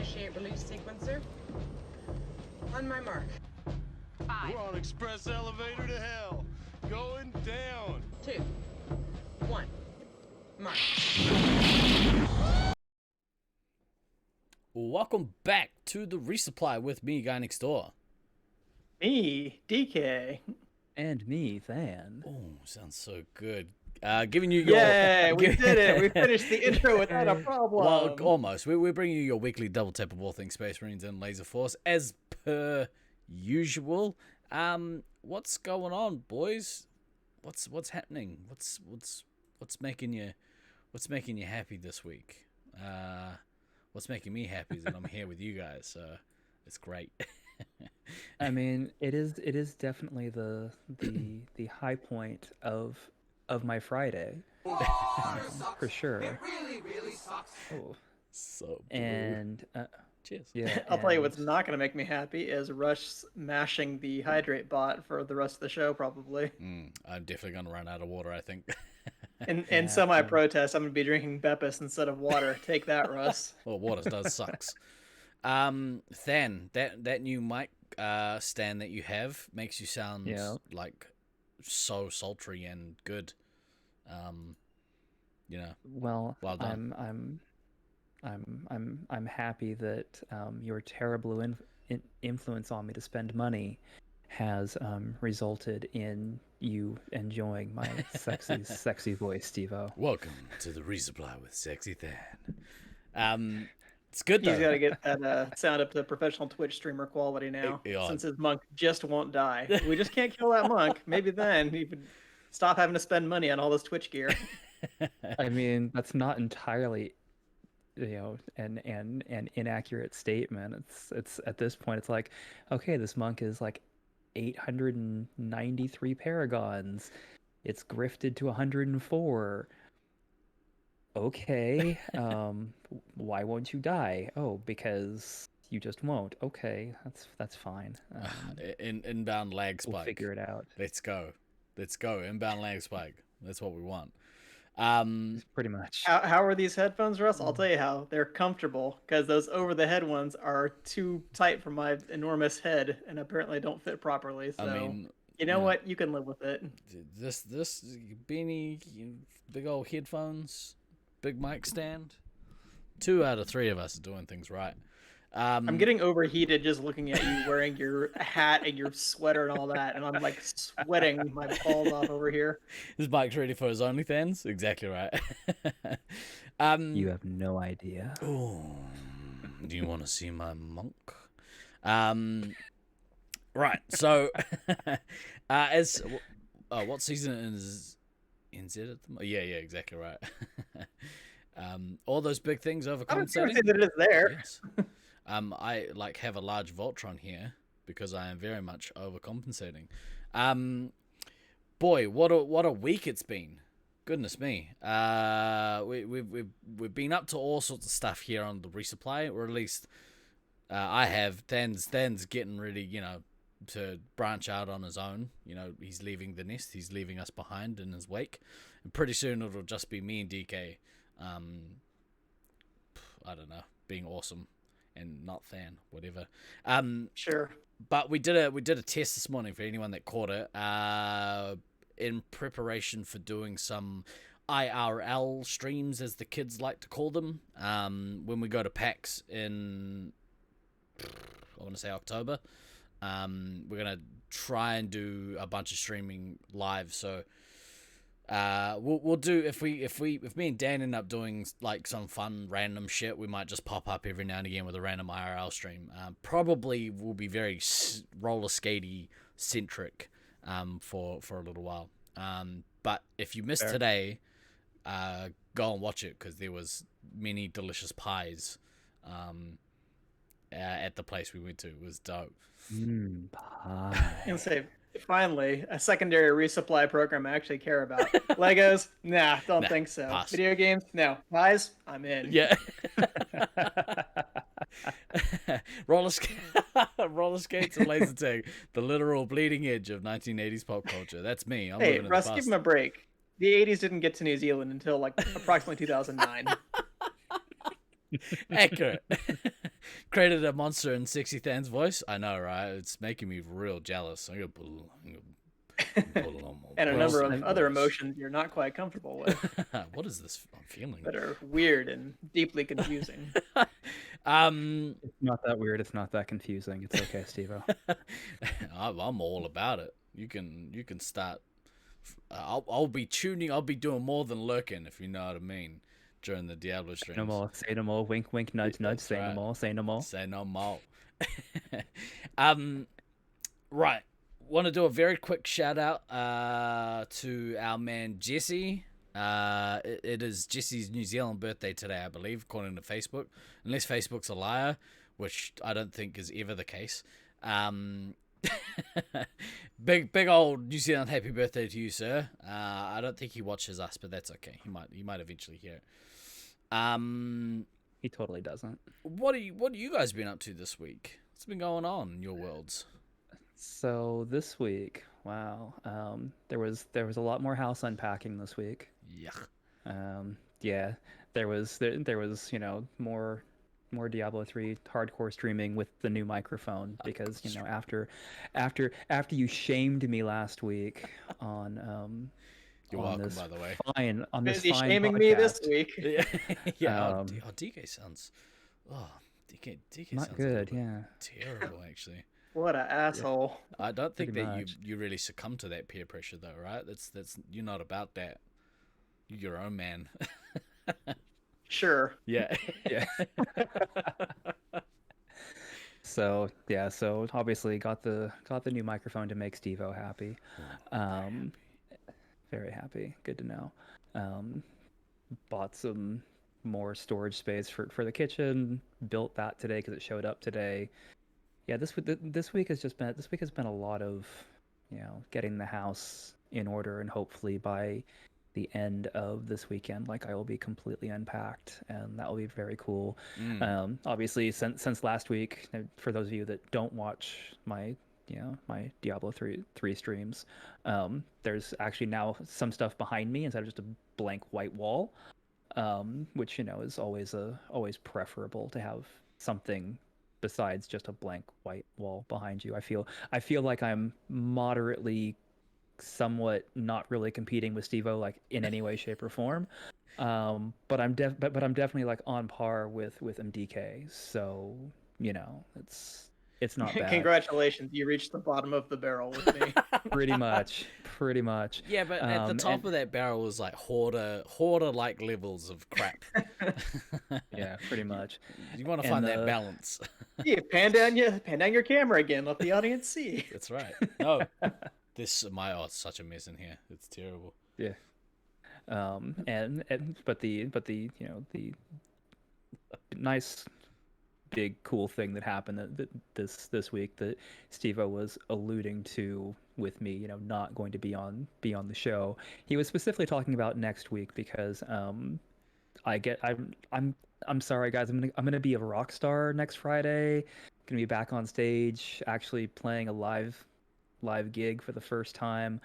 Initiate release sequencer. On my mark. 5, We're on express elevator to hell. Going down. 2, 1. Mark. Welcome back to the Resupply with me, Guy Next Door. Me, DK. And me, Than. Oh, sounds so good. Giving you your... Yeah, we did it. We finished the intro without a problem. Well, almost. We're bringing you your weekly double tap of all things Space Marines and Laser Force, as per usual. What's going on, boys? What's happening? What's making you happy this week? What's making me happy is that I'm here with you guys, so it's great. I mean, it is definitely the high point of my Friday, for sure. It really sucks. Oh. So And cheers. yeah, I'll tell you what's not going to make me happy is Rush mashing the hydrate bot for the rest of the show, probably. I'm definitely gonna run out of water, I think. In semi-protest, I'm going to be drinking Beppis instead of water. Take that, Russ. Well, water does sucks. Than that new mic stand that you have makes you sound like so sultry and good. well done. I'm happy that your terrible influence on me to spend money has resulted in you enjoying my sexy voice, Steve-O. Welcome to the Resupply with Sexy Than. It's good though. He's got to get that sound up to professional Twitch streamer quality now, since his monk just won't die. We just can't kill that monk. Maybe then he would stop having to spend money on all this Twitch gear. I mean, that's not entirely, an inaccurate statement. It's at this point, it's like, okay, this monk is like 893 paragons. It's grifted to 104. Okay, why won't you die? Oh, because you just won't. Okay, that's fine. Inbound lag spike. We'll figure it out. Let's go. Inbound lag spike. That's what we want. Pretty much. How are these headphones, Russ? I'll tell you how. They're comfortable, because those over-the-head ones are too tight for my enormous head, and apparently don't fit properly. So, I mean, you know what? You can live with it. This beanie, big old headphones, big mic stand. 2 out of 3 of us are doing things right. I'm getting overheated just looking at you wearing your hat and your sweater and all that, and I'm like sweating my balls off over here. This bike's ready for his OnlyFans. Exactly right. You have no idea. Oh, do you want to see my monk? Right. So, what season is NZ at the moment? Yeah, exactly right. All those big things overcompensating. I don't say that it is there. Yes. I have a large Voltron here because I am very much overcompensating. Boy, what a week it's been. Goodness me. We've been up to all sorts of stuff here on the Resupply, or at least I have. Than's getting ready, to branch out on his own. He's leaving the nest. He's leaving us behind in his wake. And pretty soon it'll just be me and DK. I don't know, being awesome. And not Than, whatever. Sure. But we did a test this morning for anyone that caught it. In preparation for doing some IRL streams, as the kids like to call them. When we go to PAX in, I want to say October. We're gonna try and do a bunch of streaming live. So. We'll do if me and Dan end up doing like some fun random shit, we might just pop up every now and again with a random IRL stream. Probably will be very roller skatey centric for a little while. But if you missed today, go and watch it, because there was many delicious pies at the place we went to. It was dope. Pie. And say, finally, a secondary resupply program I actually care about. Legos? Nah, don't think so. Pass. Video games? No. Pies? I'm in. Yeah. roller skates and laser tag, the literal bleeding edge of 1980s pop culture. That's me. I'm Hey, living in Russ, the give past. him a break. The 80s didn't get to New Zealand until like approximately 2009. Accurate. Created a monster in Sexy Than's voice. I know, right? It's making me real jealous. I'm gonna put a little more And a number of voice. other emotions you're not quite comfortable with What is this I'm feeling? that are weird and deeply confusing. It's not that weird. It's not that confusing. It's okay, Steve-O. I'm all about it. You can start. I'll be tuning. I'll be doing more than lurking, if you know what I mean, during the Diablo streams. Say no more. Say no more. Wink, wink, nudge, nudge. Say no more. Say no more. Say no more. Right. Want to do a very quick shout out to our man Jesse. It is Jesse's New Zealand birthday today, I believe, according to Facebook. Unless Facebook's a liar, which I don't think is ever the case. Big old New Zealand happy birthday to you, sir. I don't think he watches us, but that's okay. He might eventually hear it. He totally doesn't. What are you guys been up to this week? What's been going on in your worlds? So this week, wow, there was a lot more house unpacking this week. Yeah. Yeah, there was more Diablo 3 hardcore streaming with the new microphone because after you shamed me last week on You're on welcome, this by the way. fine on this Busy fine shaming podcast. me this week. Yeah. DK sounds. Oh, DK not sounds good. Yeah. terrible actually. What an asshole. I don't think Pretty that much. you really succumb to that peer pressure though, right? That's you're not about that. You're your own man. Sure. Yeah. Yeah. So obviously got the new microphone to make Steve-O happy. Very happy. Good to know. Bought some more storage space for the kitchen. Built that today because it showed up today. Yeah, this week has been a lot of, getting the house in order, and hopefully by the end of this weekend, I will be completely unpacked, and that will be very cool. Obviously, since last week, for those of you that don't watch my Diablo 3 streams, there's actually now some stuff behind me instead of just a blank white wall, which is always preferable to have something besides just a blank white wall behind you. I feel like I'm moderately, somewhat not really competing with Steve-O in any way, shape, or form. But I'm definitely on par with MDK. So it's not bad. Congratulations, you reached the bottom of the barrel with me. Pretty much. Yeah, but at the top of that barrel was hoarder like levels of crap. Yeah, pretty much. You want to find that balance. Yeah, pan down your camera again. Let the audience see. That's right. No, it's such a mess in here. It's terrible. Yeah. But the nice big cool thing that happened this week that Steve-O was alluding to with me, not going to be on the show. He was specifically talking about next week because I'm sorry guys, I'm gonna be a rock star next Friday. Gonna be back on stage, actually playing a live gig for the first time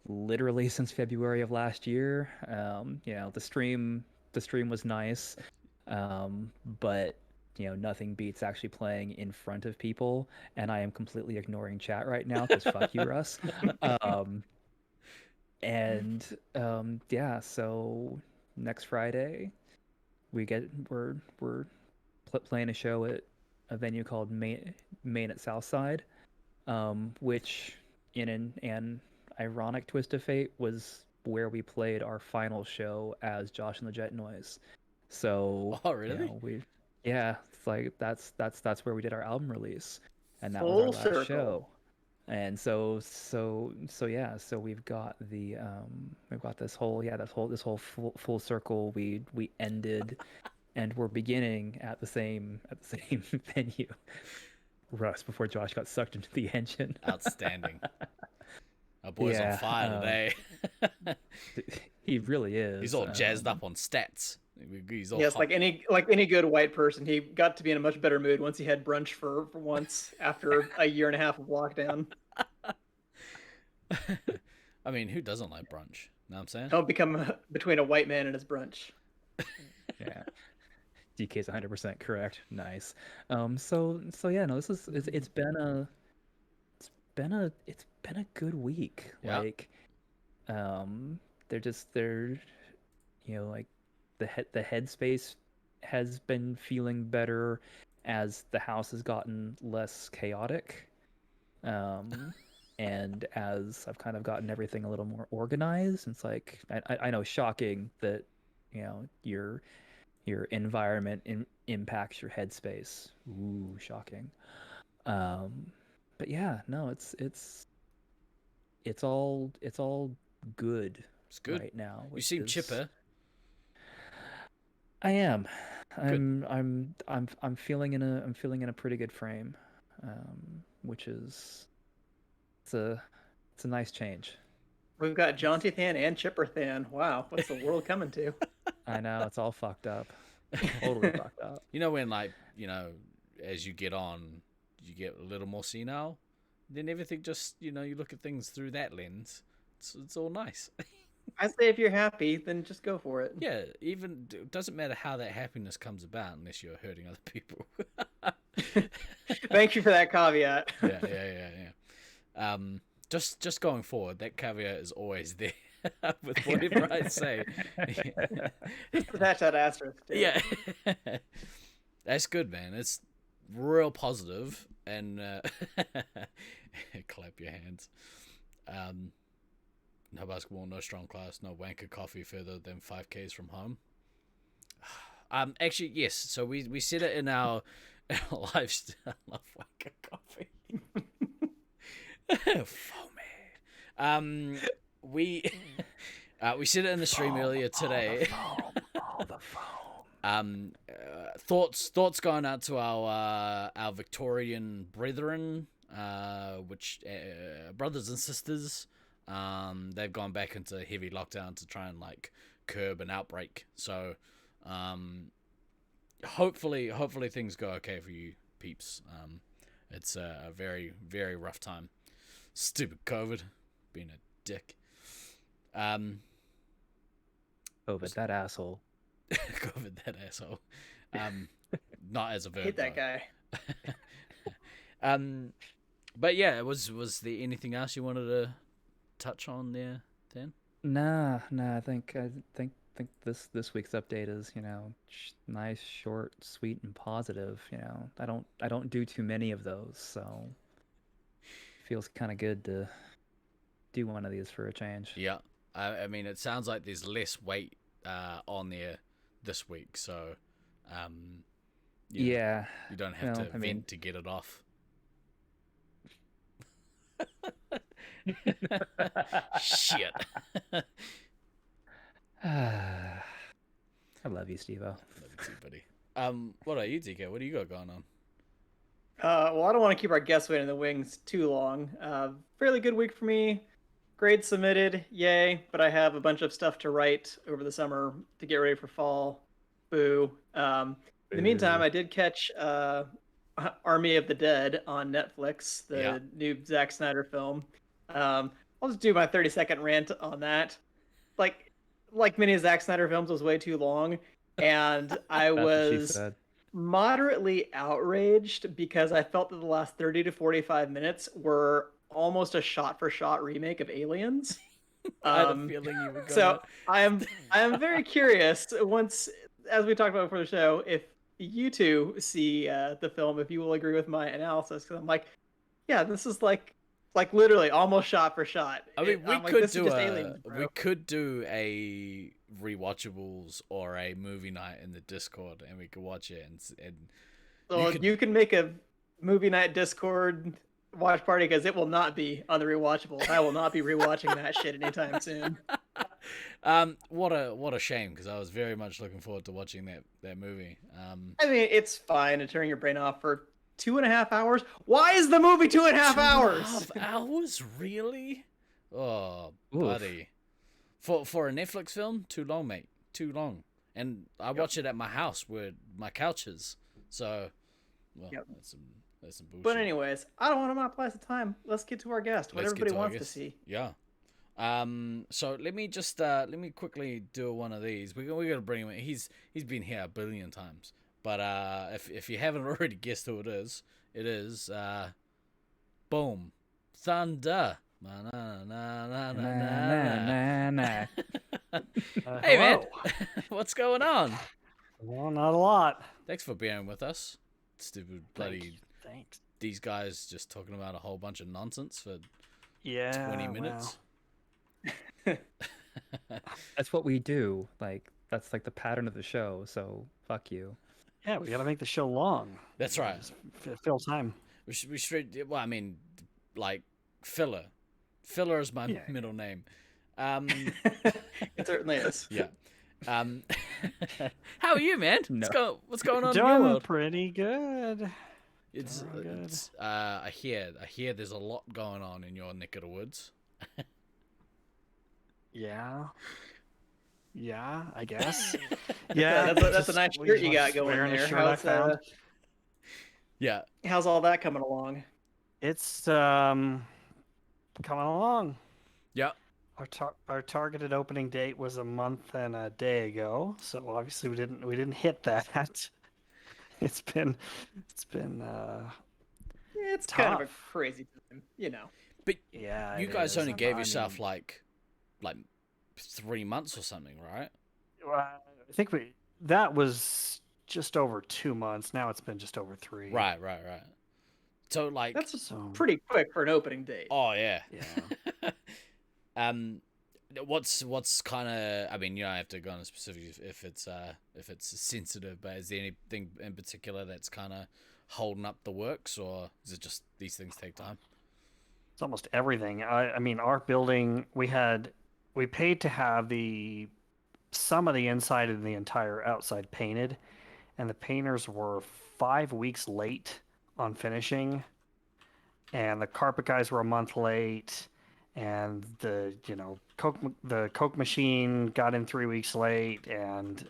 literally since February of last year. The stream was nice, but nothing beats actually playing in front of people, and I am completely ignoring chat right now because fuck you, Russ. So next Friday we're playing a show at a venue called Maine at Southside, which in an ironic twist of fate was where we played our final show as Josh and the Jet Noise. So really? It's that's where we did our album release, and that Full was our last circle. show. And so we've got this whole full circle. We ended, and we're beginning at the same venue. Russ, before Josh got sucked into the engine. Outstanding. Our boy's on fire today. He really is. He's all jazzed up on stats. He's all Yes, hot. like any good white person, he got to be in a much better mood once he had brunch for once after a year and a half of lockdown. I mean, who doesn't like brunch? Know what I'm saying? Don't become between a white man and his brunch. Yeah. DK's 100% correct. Nice. So yeah, no, it's been a good week. Yeah. Like, they're like the headspace has been feeling better as the house has gotten less chaotic. And as I've kind of gotten everything a little more organized, it's like I know, shocking that your environment impacts your headspace. Ooh, shocking. But yeah, no, it's all good. It's good. Right now. You seem chipper. I am. Good. I'm feeling in a pretty good frame, which is it's a nice change. We've got Jaunty Than and Chipper Than. Wow, what's the world coming to? I know, it's all fucked up. Totally fucked up. You know when, like, as you get on, you get a little more senile. Then everything just, you look at things through that lens. It's all nice. I say if you're happy, then just go for it. Yeah, it doesn't matter how that happiness comes about unless you're hurting other people. Thank you for that caveat. Yeah. Just going forward, that caveat is always there with whatever I say. Just attach that asterisk. Yeah. That's good, man. It's real positive, and clap your hands. No basketball, no strong class, no wanker coffee further than 5Ks from home. Actually, yes. So we said it in our lifestyle. I love wanker coffee. Foamy. We said it in the stream earlier today. The foam. Thoughts going out to our Victorian brethren, which brothers and sisters. They've gone back into heavy lockdown to try and curb an outbreak. So, hopefully things go okay for you peeps. It's a very, very rough time. Stupid COVID, being a dick. COVID, that asshole. COVID, that asshole. Not as a verb. Hate that guy. But yeah, was there anything else you wanted to touch on there, Dan? Nah. I think this week's update is nice, short, sweet, and positive. I don't do too many of those, so feels kind of good to do one of these for a change. Yeah, I mean, it sounds like there's less weight on there this week, so you don't have to vent to get it off. Shit. I love you, Steve-O. Love you too, buddy. What about you, DK? What do you got going on? Well, I don't want to keep our guests waiting in the wings too long. Fairly good week for me. Grades submitted, yay! But I have a bunch of stuff to write over the summer to get ready for fall. Boo. In the meantime, I did catch Army of the Dead on Netflix, the new Zack Snyder film. I'll just do my 30-second rant on that. Like many of Zack Snyder films, was way too long, and I was moderately outraged because I felt that the last 30 to 45 minutes were almost a shot-for-shot remake of Aliens. I had a feeling you were gonna... So I am very curious, once, as we talked about before the show, if you two see the film, if you will agree with my analysis, because I'm like, yeah, this is like literally almost shot for shot. I mean, we could do a rewatchables or a movie night in the Discord, and we could watch it. And so you can make a movie night Discord watch party, because it will not be on the rewatchables. I will not be rewatching that shit anytime soon. What a shame, because I was very much looking forward to watching that movie. I mean, it's fine to turn your brain off for 2.5 hours. Why is the movie 2.5 hours? 2.5 hours, really? Oh, buddy. For a Netflix film, too long, mate. Too long. And I watch it at my house where my couch is. So, that's some bullshit. But anyways, I don't want to monopolize the time. Let's get to our guest. What everybody wants to see. Yeah. So let me just let me quickly do one of these. We gotta bring him in. He's been here a billion times. But if you haven't already guessed who it is boom, Thunder. Na, na, na, na, na, na, nah. Hey man, Hello. what's going on? Well, not a lot. Thanks for being with us. Stupid bloody Thanks. these guys just talking about a whole bunch of nonsense for Yeah. 20 minutes. That's what we do. Like that's like the pattern of the show. So fuck you. Yeah, we got to make the show long. That's right. Just fill time. We should. Well, I mean, like filler. Filler is my Yeah. middle name. It certainly is. Yeah. How are you, man? No. What's going on in your Doing world? pretty good. It's, Doing good. it's I hear there's a lot going on in your neck of the woods. Yeah. Yeah, I guess. Yeah, that's a nice just- shirt you got just going wearing a there. shirt I How's, found. Yeah. how's all that coming along? It's coming along. Yeah. Our targeted opening date was a month and a day ago, so obviously we didn't hit that. It's been It's kind of a tough. crazy time, you know. But Yeah, you it guys is. only I gave mean, yourself like 3 months or something, right? well, I think that was just over 2 months. Now it's been just over 3. Right. So like, That's So pretty quick for an opening date. oh yeah. yeah. What's kind of? I mean, you don't have to go into specifics if it's sensitive, but is there anything in particular that's kind of holding up the works, or is it just these things take time? It's almost everything. I mean, our building, we paid to have some of the inside and the entire outside painted, and the painters were 5 weeks late on finishing, and the carpet guys were a month late, and the Coke machine got in 3 weeks late, and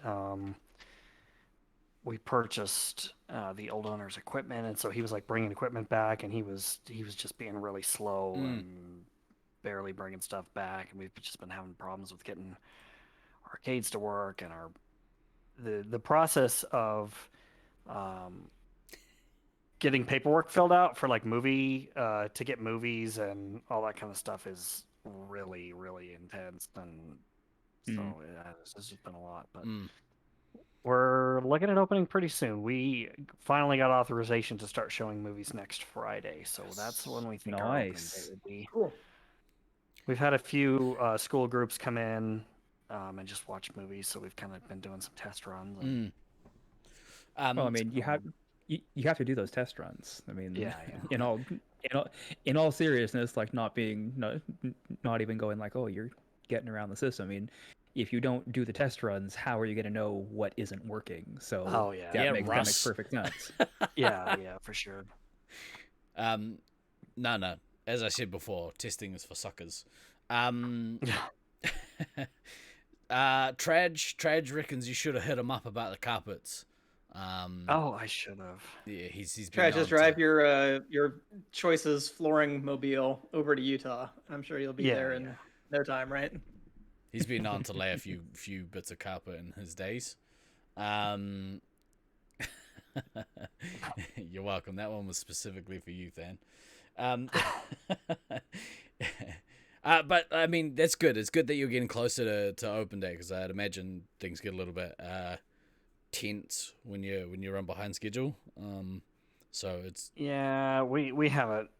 we purchased the old owner's equipment, and so he was like bringing equipment back, and he was just being really slow and barely bringing stuff back, and we've just been having problems with getting arcades to work, and the process of getting paperwork filled out for like to get movies and all that kind of stuff is really, really intense, and so it's just been a lot, but we're looking at opening pretty soon. We finally got authorization to start showing movies next Friday, so that's when we think our opening Nice. date would be. Cool. We've had a few school groups come in and just watch movies, so we've kind of been doing some test runs. And, Well, I mean, you have to do those test runs. I mean, Yeah. in all seriousness, like not even going like, oh, you're getting around the system. I mean, if you don't do the test runs, how are you going to know what isn't working? So Oh, yeah. Yeah, that makes Russ. perfect sense. yeah, for sure. No. As I said before, testing is for suckers. Traj reckons you should have hit him up about the carpets. Oh, I should have. Yeah, he's been Try to known just drive your choices flooring mobile over to Utah. I'm sure you'll be Yeah, there in yeah. no time, right? He's been known to lay a few bits of carpet in his days. You're welcome. That one was specifically for you, Than. But I mean, that's good. It's good that you're getting closer to open day, because I'd imagine things get a little bit tense when you run behind schedule. So it's Yeah, we haven't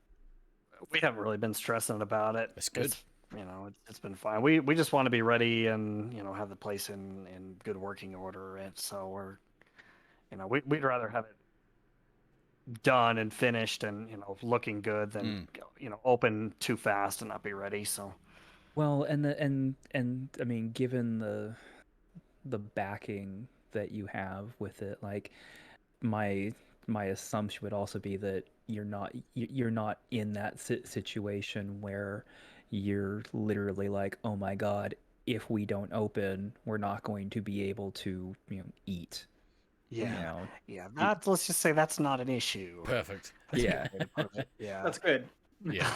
really been stressing about it. That's good. It's been fine. We just want to be ready and have the place in good working order, and so we'd rather have it done and finished and looking good than open too fast and not be ready. So Well, and I mean, given the backing that you have with it, like my assumption would also be that you're not in that situation where you're literally like, oh my god, if we don't open, we're not going to be able to eat. yeah, let's just say that's not an issue. perfect. Yeah. Yeah. That's good. Yeah.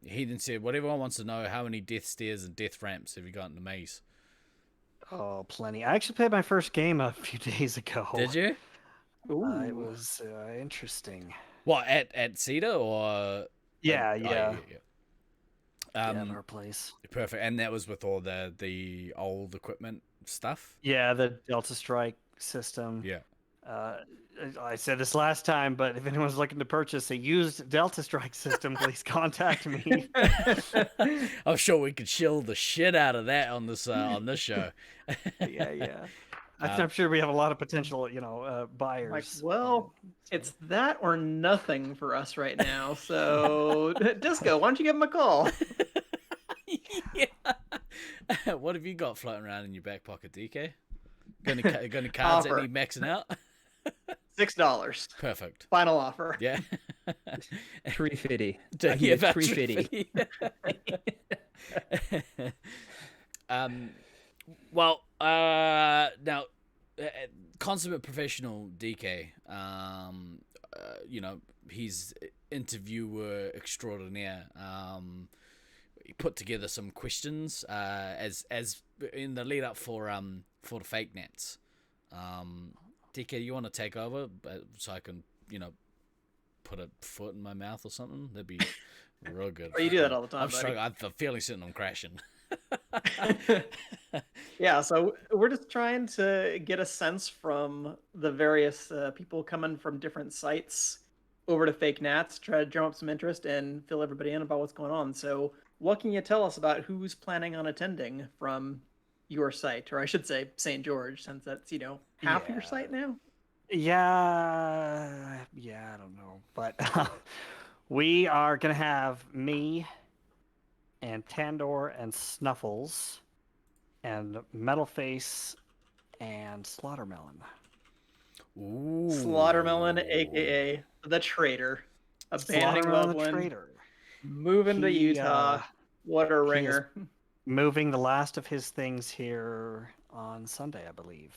He then said, what everyone wants to know, how many death stairs and death ramps have you got in the maze? Oh, plenty. I actually played my first game a few days ago. Did you? It was interesting. What, at Cedar or? Yeah, Oh, yeah. yeah. Yeah, at our place. Perfect. And that was with all the old equipment stuff? Yeah, the Delta Strike system. Yeah. I said this last time, but if anyone's looking to purchase a used Delta Strike system, please contact me. I'm sure we could shill the shit out of that on this show. Yeah. I'm sure we have a lot of potential, buyers. Like, well, it's that or nothing for us right now. So, Disco, why don't you give him a call? Yeah. What have you got floating around in your back pocket, DK? Got any cards that Offer. need maxing out? $6. Perfect. Final offer. Yeah. 350. Yeah, about 350. Well, now, consummate professional DK, he's interviewer extraordinaire. He put together some questions, as in the lead up for the fake nets. DK, you want to take over, so I can, put a foot in my mouth or something? That'd be real good. Oh, you do that all the time, I'm buddy. struggling. I'm feeling sitting on crashing. Yeah, so we're just trying to get a sense from the various people coming from different sites over to Fake Nats, try to drum up some interest and fill everybody in about what's going on. So what can you tell us about who's planning on attending from your site, or I should say St. George, since that's, half your site now? Yeah, I don't know. But we are going to have me and Tandor and Snuffles and Metalface and Slaughtermelon. Ooh. Slaughtermelon, aka the traitor, abandoning Slaughtermelon the Loveland, traitor. moving to Utah. What a ringer! Moving the last of his things here on Sunday, I believe.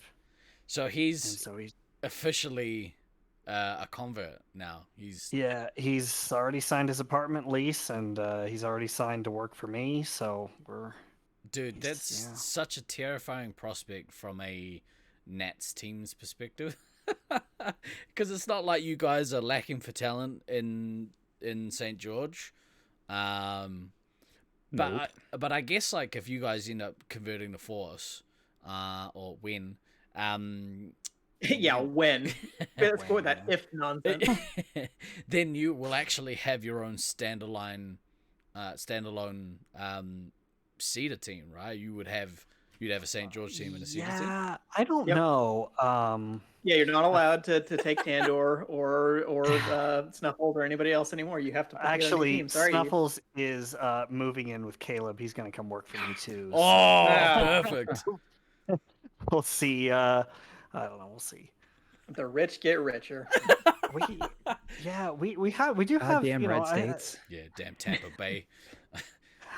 So And he's so he's officially a convert now. He's already signed his apartment lease, and he's already signed to work for me. So dude, that's such a terrifying prospect from a Nats team's perspective. Because it's not like you guys are lacking for talent in St. George. But I guess, like, if you guys end up converting the Force, or when, Yeah, when. Let's go with that if nonsense. then you will actually have your own standalone Cedar team, right? You'd have a St. George team and a Cedar team. Yeah, I don't Yep. know. Yeah, you're not allowed to take Tandor or Snuffles or anybody else anymore. You have to put together a Actually, team. Sorry. Snuffles is moving in with Caleb. He's going to come work for me too. So Oh, perfect. we'll see. I don't know. We'll see. The rich get richer. We do have Goddamn red states. Yeah, damn Tampa Bay.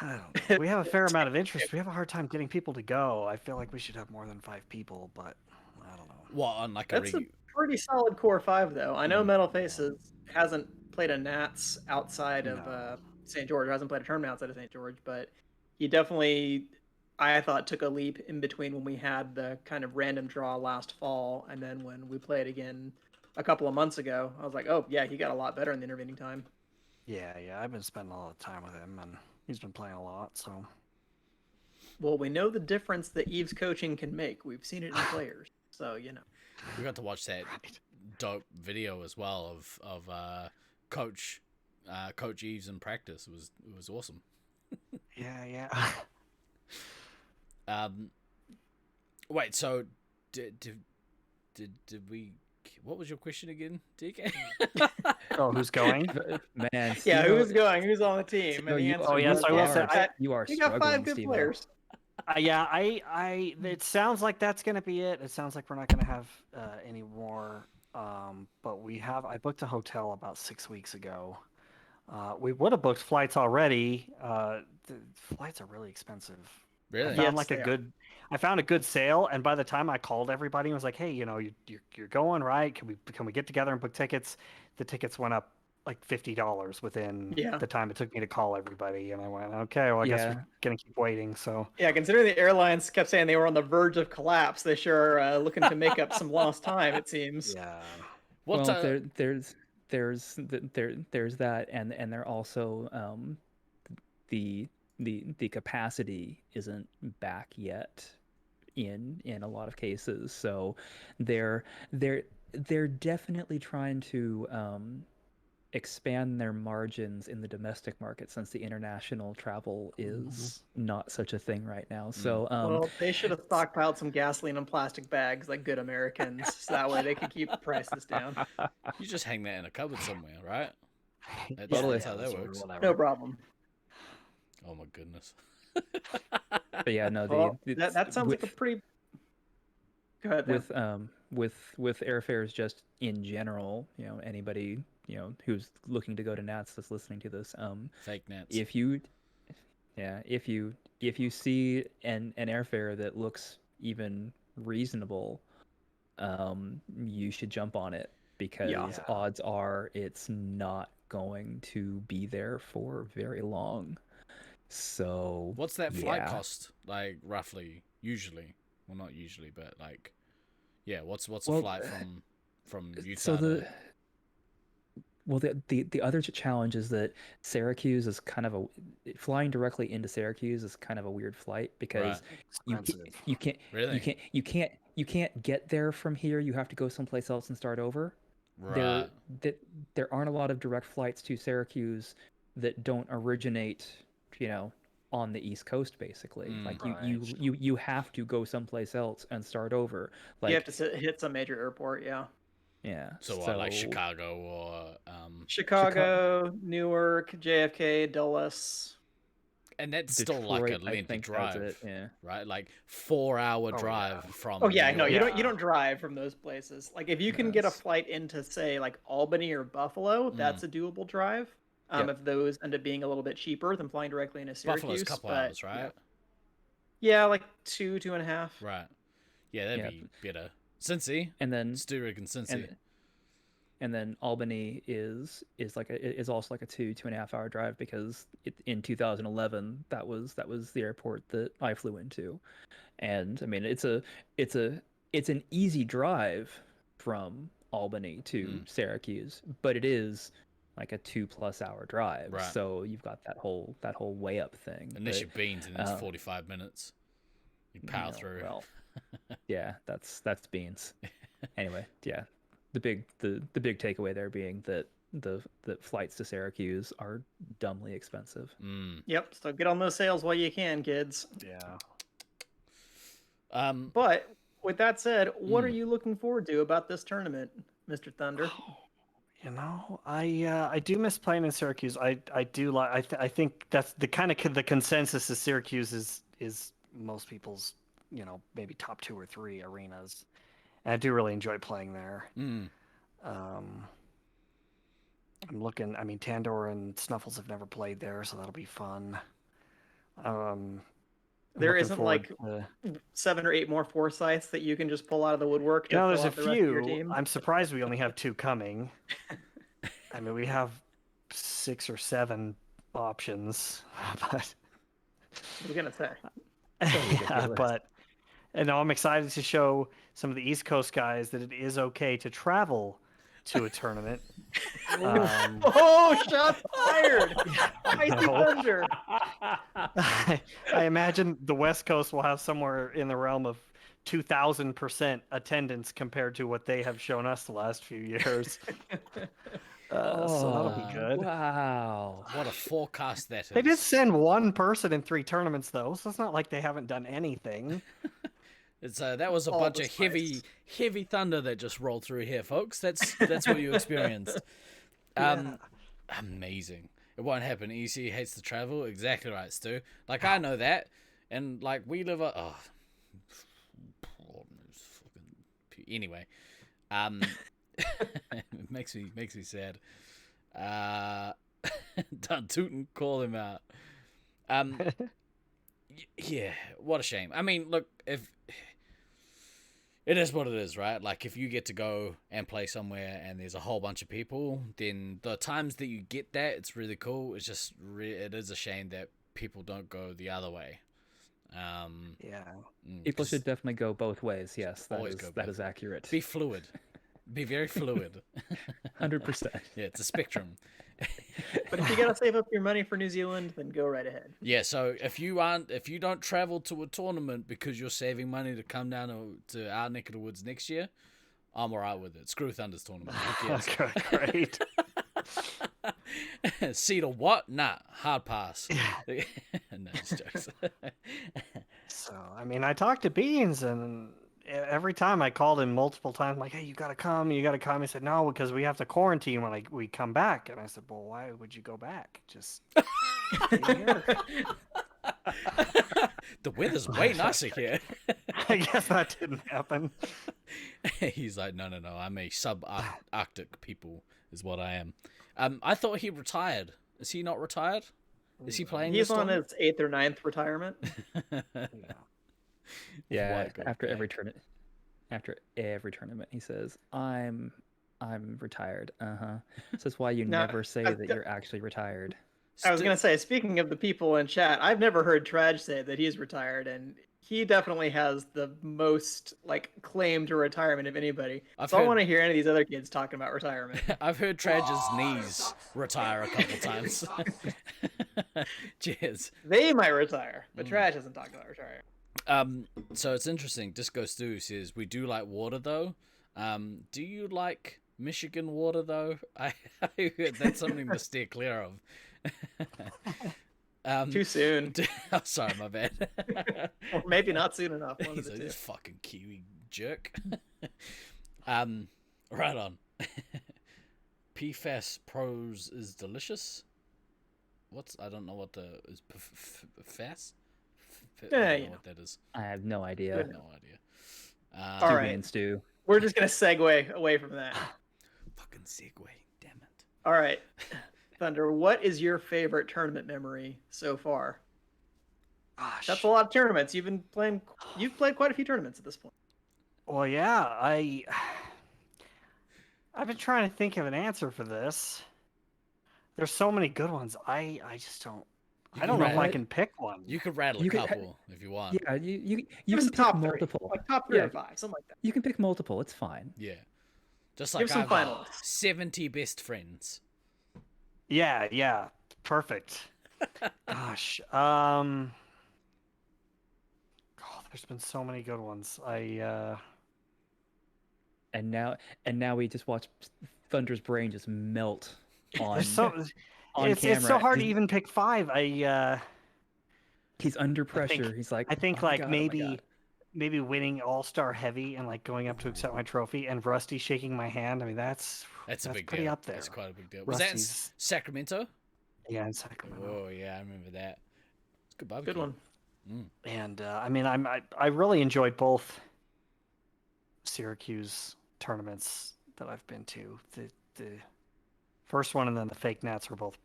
I don't know. We have a fair amount of interest. We have a hard time getting people to go. I feel like we should have more than 5 people, but I don't know. What, on like That's a pretty solid core 5, though. I know Metal Faces hasn't played a Nats outside of St. George, or hasn't played a tournament outside of St. George, but he definitely, I thought, took a leap in between when we had the kind of random draw last fall, and then when we played again a couple of months ago. I was like, oh, yeah, he got a lot better in the intervening time. Yeah, I've been spending a lot of time with him, and he's been playing a lot, so. Well, we know the difference that Eve's coaching can make. We've seen it in players, so, We got to watch that dope video as well of Coach Eves in practice. It was awesome. Yeah. Wait, so did we? What was your question again, DK? Oh, who's going? Man. Yeah, Steve-O- who's going? Who's on the team? Steve-O, And the you- answer oh, yes, was I will yes. say, you are We got 5 struggling, good Steve-O. players. It sounds like that's going to be it. It sounds like we're not going to have any more. But I booked a hotel about 6 weeks ago. We would have booked flights already. The flights are really expensive. Really? I found a good sale, and by the time I called everybody and was like, "Hey, you're going, right? Can we get together and book tickets?" The tickets went up like $50 within Yeah. the time it took me to call everybody, and I went, okay, well, I guess we're gonna keep waiting. So Yeah, considering the airlines kept saying they were on the verge of collapse, they sure are looking to make up some lost time, it seems. yeah, What? Well, there's that, and they're also the the capacity isn't back yet in a lot of cases, so they're they're they're definitely trying to expand their margins in the domestic market since the international travel is not such a thing right now. So Well, they should have stockpiled some gasoline in plastic bags like good Americans, so that way they could keep prices down. You just hang that in a cupboard somewhere, right? That's, Totally. that's how that works. No problem. Oh my goodness. but yeah, no, Well, that sounds like a pretty. Go ahead. Dan. with airfares just in general, anybody who's looking to go to Nats that's listening to this, Fake Nats. if you see an airfare that looks even reasonable, you should jump on it because odds are it's not going to be there for very long. So what's that flight cost, like, roughly, usually? Well, not usually, but like, yeah, what's a flight from Utah? So the other challenge is that Syracuse is kind of flying directly into Syracuse is kind of a weird flight because you can't really? you can't get there from here. You have to go someplace else and start over. Right. There aren't a lot of direct flights to Syracuse that don't originate, on the East Coast, basically. Like you have to go someplace else and start over. Like you have to hit some major airport, yeah. Yeah. So like Chicago or Chicago, Newark, JFK, Dulles. and that's still Detroit, like a I lengthy think drive, yeah. Right? Like 4-hour drive from. Oh yeah, New no, York. you don't drive from those places. Like if you can get a flight into say like Albany or Buffalo, that's a doable drive. If those end up being a little bit cheaper than flying directly into Syracuse. Buffalo's a couple hours, right? Yeah, like 2.5. Right. Yeah, that'd be better. Cincy, and then Stewart and Cincy, and then Albany is also like a 2.5 hour drive because in 2011 that was the airport that I flew into, and I mean it's an easy drive from Albany to Syracuse, but it is like a 2+ hour drive. Right. So you've got that whole way up thing. Unless you're beans and it's 45 minutes, you power through. Well, yeah, that's beans. Anyway, yeah, the big takeaway there being that the flights to Syracuse are dumbly expensive. Yep. So get on those sales while you can, kids. yeah. But with that said, what are you looking forward to about this tournament, Mr. Thunder? I do miss playing in Syracuse. I do like. I think that's the kind of the consensus is Syracuse is most people's maybe top 2 or 3 arenas, and I do really enjoy playing there. I'm looking. I mean, Tandor and Snuffles have never played there, so that'll be fun. There isn't like 7 or 8 more Forsyths that you can just pull out of the woodwork. There's a few. I'm surprised we only have 2 coming. I mean, we have 6 or 7 options, but what are you gonna say? And I'm excited to show some of the East Coast guys that it is okay to travel to a tournament. Oh, shots fired! Spicy Thunder. I imagine the West Coast will have somewhere in the realm of 2,000% attendance compared to what they have shown us the last few years. So that'll be good. Wow. What a forecast that is. They did send 1 person in 3 tournaments, though, so it's not like they haven't done anything. It's that was a bunch of heavy thunder that just rolled through here, folks. That's what you experienced. Amazing. It won't happen. EC hates to travel. Exactly right, Stu. Like I know that, and like we live anyway. It makes me sad. Don't toot and call him out. Yeah, what a shame. I mean, look, if It is what it is, right? Like, if you get to go and play somewhere and there's a whole bunch of people, then the times that you get that, it's really cool. It's just, it is a shame that people don't go the other way. Yeah. People 'Cause should definitely go both ways. Yes, always go that both is accurate. be fluid. Be very fluid. 100%. Yeah, it's a spectrum. But if you gotta save up your money for New Zealand, then go right ahead. Yeah, so if you don't travel to a tournament because you're saving money to come down to our neck of the woods next year, I'm alright with it. Screw Thunder's tournament. Who cares? Great. See to what? Nah, hard pass. No, just jokes. So, I mean, I talked to Beans, and every time I called him multiple times, like, hey, you gotta come, you gotta come. He said, no, because we have to quarantine when we come back. And I said, well, why would you go back? Just stay here. The weather's way nicer here. I guess that didn't happen. He's like, no, I'm a sub-Arctic people, is what I am. I thought he retired. Is he not retired? Is he playing? He's this on tournament? his 8th or 9th retirement. Yeah, Why go after back? every tournament, he says, I'm retired. So that's why you No, never say I've that got- you're actually retired. I was gonna say, speaking of the people in chat, I've never heard Traj say that he's retired, and he definitely has the most claim to retirement of anybody. I've So I heard- want to hear any of these other kids talking about retirement. I've heard Traj's knees retire a couple times. Cheers. They might retire, but Traj hasn't talked about retiring. So it's interesting. Disco Stew says we do like water though. Do you like Michigan water though? I heard that's something to steer clear of. Too soon, Oh, sorry, my bad. or maybe not soon enough. One of He's the like, two. this fucking Kiwi jerk. Right on. PFAS pros is delicious. I don't know what the is FAS. I Yeah, don't know you know. what that is. I have no I idea. have no idea. All Two right. beans stew. We're just gonna segue away from that. Fucking segue. Damn it. All right, Thunder. What is your favorite tournament memory so far? Gosh. That's a lot of tournaments. You've been playing. You've played quite a few tournaments at this point. Well, yeah, I've been trying to think of an answer for this. There's so many good ones. I just don't. You I don't know if I rattle- can pick one. You could rattle You a could- couple if you want. Yeah, you Give us can a pick top multiple. three, like top three Yeah. or five, something like that. You can pick multiple. It's fine. Yeah. Just Give like some I've finalists. 70 best friends. Yeah, perfect. Gosh, there's been so many good ones. And now we just watch Thunder's brain just melt on There's so on it's camera. so hard to He's- even pick five. He's under think- pressure. He's like, I think "Oh my like God, oh my maybe God." maybe winning All Star Heavy and like going up to accept my trophy and Rusty shaking my hand. I mean that's That's a big pretty deal. up there. That's quite a big deal. Was that in Rusty's- Sacramento? Yeah, in Sacramento. Oh, yeah, I remember that. It's good barbecue. Good one. And I mean I really enjoyed both Syracuse tournaments that I've been to. The first one and then the fake Nats were both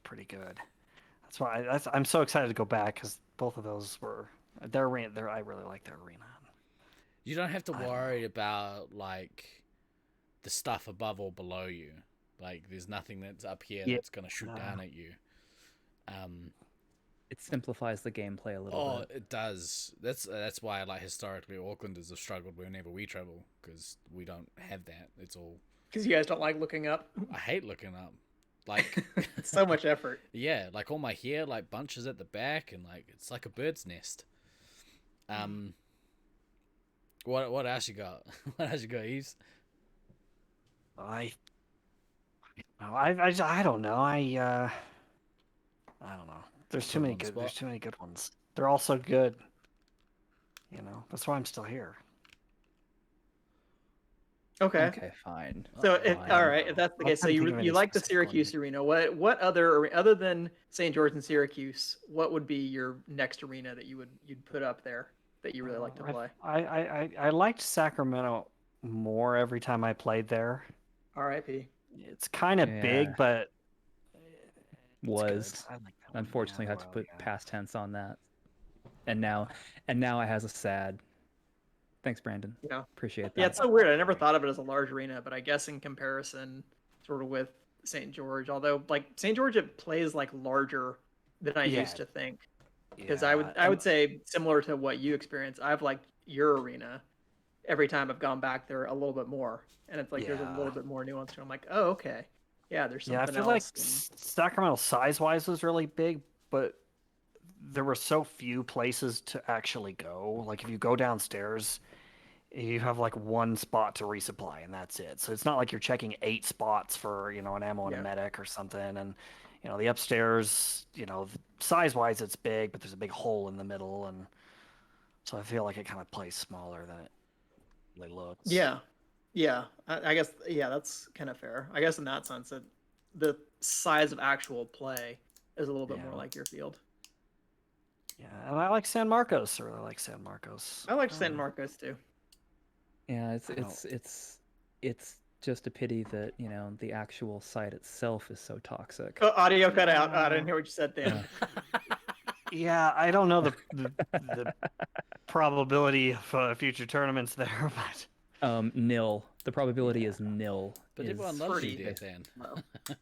pretty good. That's why I'm so excited to go back because both of those were their arena. I really like their arena. You don't have to I don't worry about, like, the stuff above or below you. Like, there's nothing that's up here Yeah, that's going to shoot no. down at you. It simplifies the gameplay a little Oh, bit. it does. That's why, like, historically, Aucklanders have struggled whenever we travel, because we don't have that. It's all... Because you guys don't like looking up. I hate looking up. Like, It's so much effort. yeah, like, all my hair, like, bunches at the back, and, like, it's like a bird's nest. What else you got? What else you got, Eves? I don't know. I don't know. There's too Put 'em many on the good. There's spot. too many good ones. They're all so good. You know, that's why I'm still here. Okay. Okay, fine. So, Fine. all right, if that's the I'm case, so trying to think you of you any like the specific one. Syracuse arena. What other than St. George and Syracuse? What would be your next arena that you'd put up there that you really like to play? I liked Sacramento more every time I played there. R.I.P. It's kind of Yeah. big, but it's Was. good. I like that one. Unfortunately, Yeah, I had to well, put yeah. past tense on that. And now it has a sad Thanks, Brandon. Yeah. Appreciate that. Yeah, it's so weird. I never thought of it as a large arena, but I guess in comparison, sort of with St. George, although like St. George, it plays like larger than I Yeah. used to think. Because Yeah, I would say similar to what you experience, I've liked your arena. Every time I've gone back there a little bit more, and it's like there's a Yeah. little bit more nuance. I'm like, oh, okay, yeah, there's Yeah, I something feel like else. And... Sacramento size-wise was really big, but there were so few places to actually go. Like if you go downstairs, you have like one spot to resupply, and that's it. So it's not like you're checking 8 spots for an ammo and a Yeah. medic or something. And the upstairs, size-wise it's big, but there's a big hole in the middle, and so I feel like it kind of plays smaller than it really looks. Yeah, yeah, I guess yeah, that's kind of fair. I guess in that sense, that the size of actual play is a little bit more Yeah. like your field. Yeah, and I like San Marcos. I really like San Marcos. I like San Marcos too. Yeah, I don't- it's just a pity that the actual site itself is so toxic. Oh, audio cut out. I didn't hear what you said, Dan. Yeah, I don't know the probability of future tournaments there, but Nil. The probability is nil. But is everyone loves you, pretty- dear Dan. Low.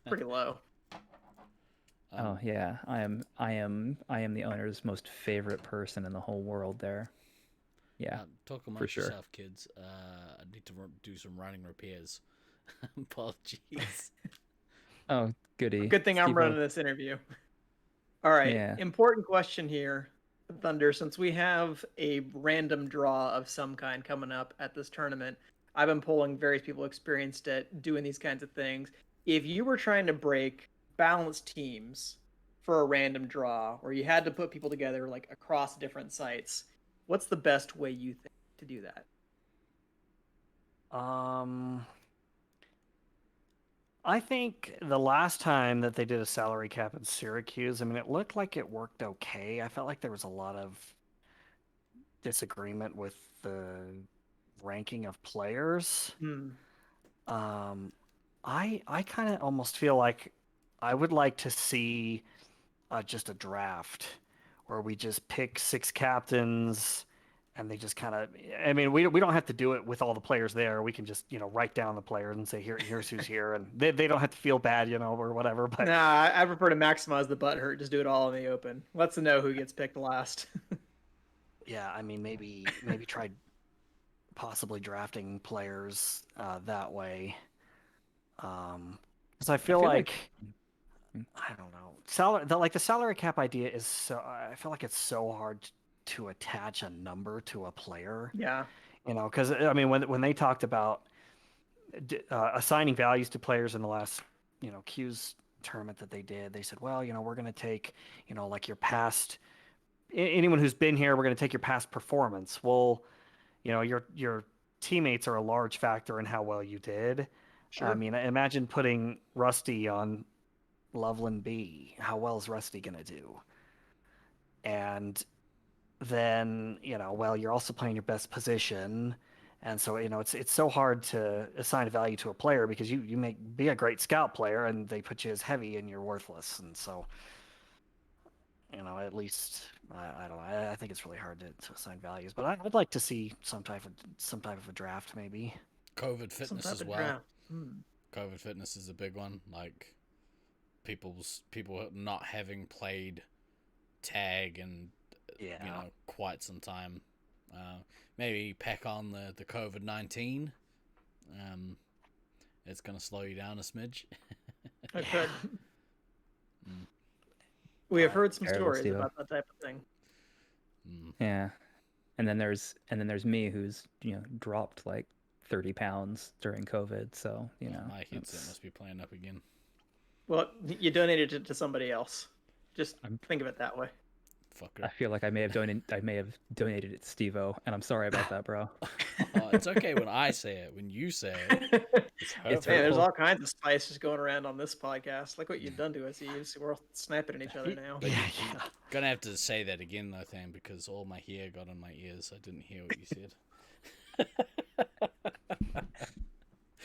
Pretty low. Oh yeah, I am the owner's most favorite person in the whole world there. Yeah. Talk for amongst sure. yourself, kids. I need to do some running repairs. Apologies. Oh, goody. Good thing I'm Steve-O. running this interview. All right. Yeah. Important question here, Thunder. Since we have a random draw of some kind coming up at this tournament, I've been polling various people experienced at doing these kinds of things. If you were trying to break balanced teams for a random draw, or you had to put people together like across different sites, what's the best way you think to do that? I think the last time that they did a salary cap in Syracuse, I mean, it looked like it worked okay. I felt like there was a lot of disagreement with the ranking of players. I kind of almost feel like I would like to see just a draft where we just pick 6 captains and they just kind of, I mean, we don't have to do it with all the players there. We can just, write down the players and say, here's who's here. And they don't have to feel bad, or whatever. But Nah, I prefer to maximize the butt hurt. Just do it all in the open. Let's know who gets picked last. yeah, I mean, maybe try possibly drafting players that way. Because I feel like I don't know. The salary cap idea is so. I feel like it's so hard to attach a number to a player. Yeah. Because I mean, when they talked about assigning values to players in the last, Q's tournament that they did, they said, well, we're going to take, like your past, anyone who's been here, we're going to take your past performance. Well, your teammates are a large factor in how well you did. Sure. I mean, imagine putting Rusty on Loveland B. How well is Rusty going to do? And then, well, you're also playing your best position. And so, it's so hard to assign a value to a player because you may be a great scout player and they put you as heavy and you're worthless. And so, at least, I don't know. I think it's really hard to assign values, but I'd like to see some type of a draft maybe. COVID fitness type as of well. draft. COVID fitness is a big one. Like people not having played tag and quite some time. Maybe pack on the COVID-19. It's gonna slow you down a smidge. I could. We have heard some Terrible, stories Steve-O. about that type of thing. Yeah. And then there's me who's, dropped like 30 pounds during COVID, so, My headset must be playing up again. Well, you donated it to somebody else. Just think of it that way. Fucker. I feel like I may have donated it to Steve-O, and I'm sorry about that, bro. Oh, it's okay when I say it. When you say it, it's hurtful. Hey, there's all kinds of spices going around on this podcast. Look what you've done to us. We're all snapping at each other now. Yeah. Gonna have to say that again though, Tham, because all my hair got in my ears. I didn't hear what you said.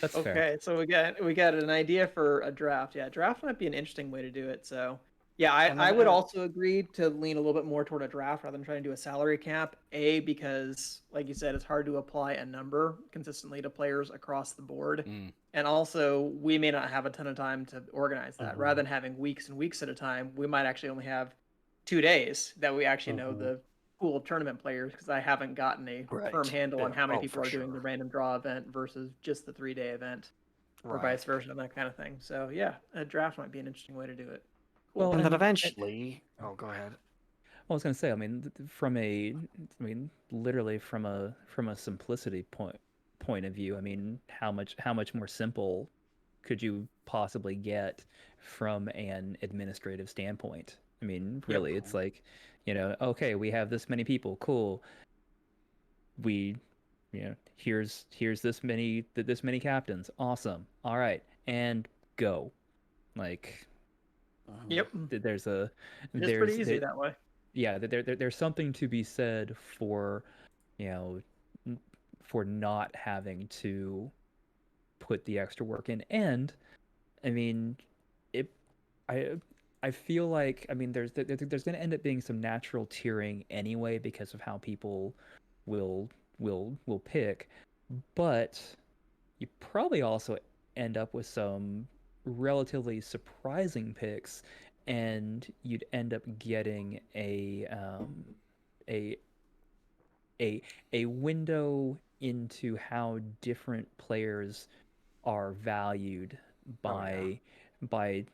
That's fair. Okay, so we got an idea for a draft. Yeah, draft might be an interesting way to do it. So Yeah, And then, I would also agree to lean a little bit more toward a draft rather than trying to do a salary cap. Because, like you said, it's hard to apply a number consistently to players across the board. Mm. And also, we may not have a ton of time to organize that. Rather Mhm. than having weeks and weeks at a time, we might actually only have 2 days that we actually know Mhm. the pool of tournament players, because I haven't gotten a firm Right. handle on Yeah. how many Oh, people for are doing the sure. random draw event versus just the 3-day event, or Right. vice versa, and that kind of thing. So yeah, a draft might be an interesting way to do it. Well, Cool. And then and eventually, oh, go ahead. I was going to say, I mean, I mean, literally from a simplicity point of view, I mean, how much more simple could you possibly get from an administrative standpoint? I mean, Yep. really, it's like, okay, we have this many people, cool. We, here's this many captains, awesome. All right, and go. Like, Mhm. Yep. there's a It's pretty there's easy that way. yeah, there's something to be said for, you know, for not having to put the extra work in. And I mean, it, I, I feel like, I mean, there's going to end up being some natural tiering anyway because of how people will will pick, but you probably also end up with some relatively surprising picks, and you'd end up getting a a a window into how different players are valued Oh yeah. by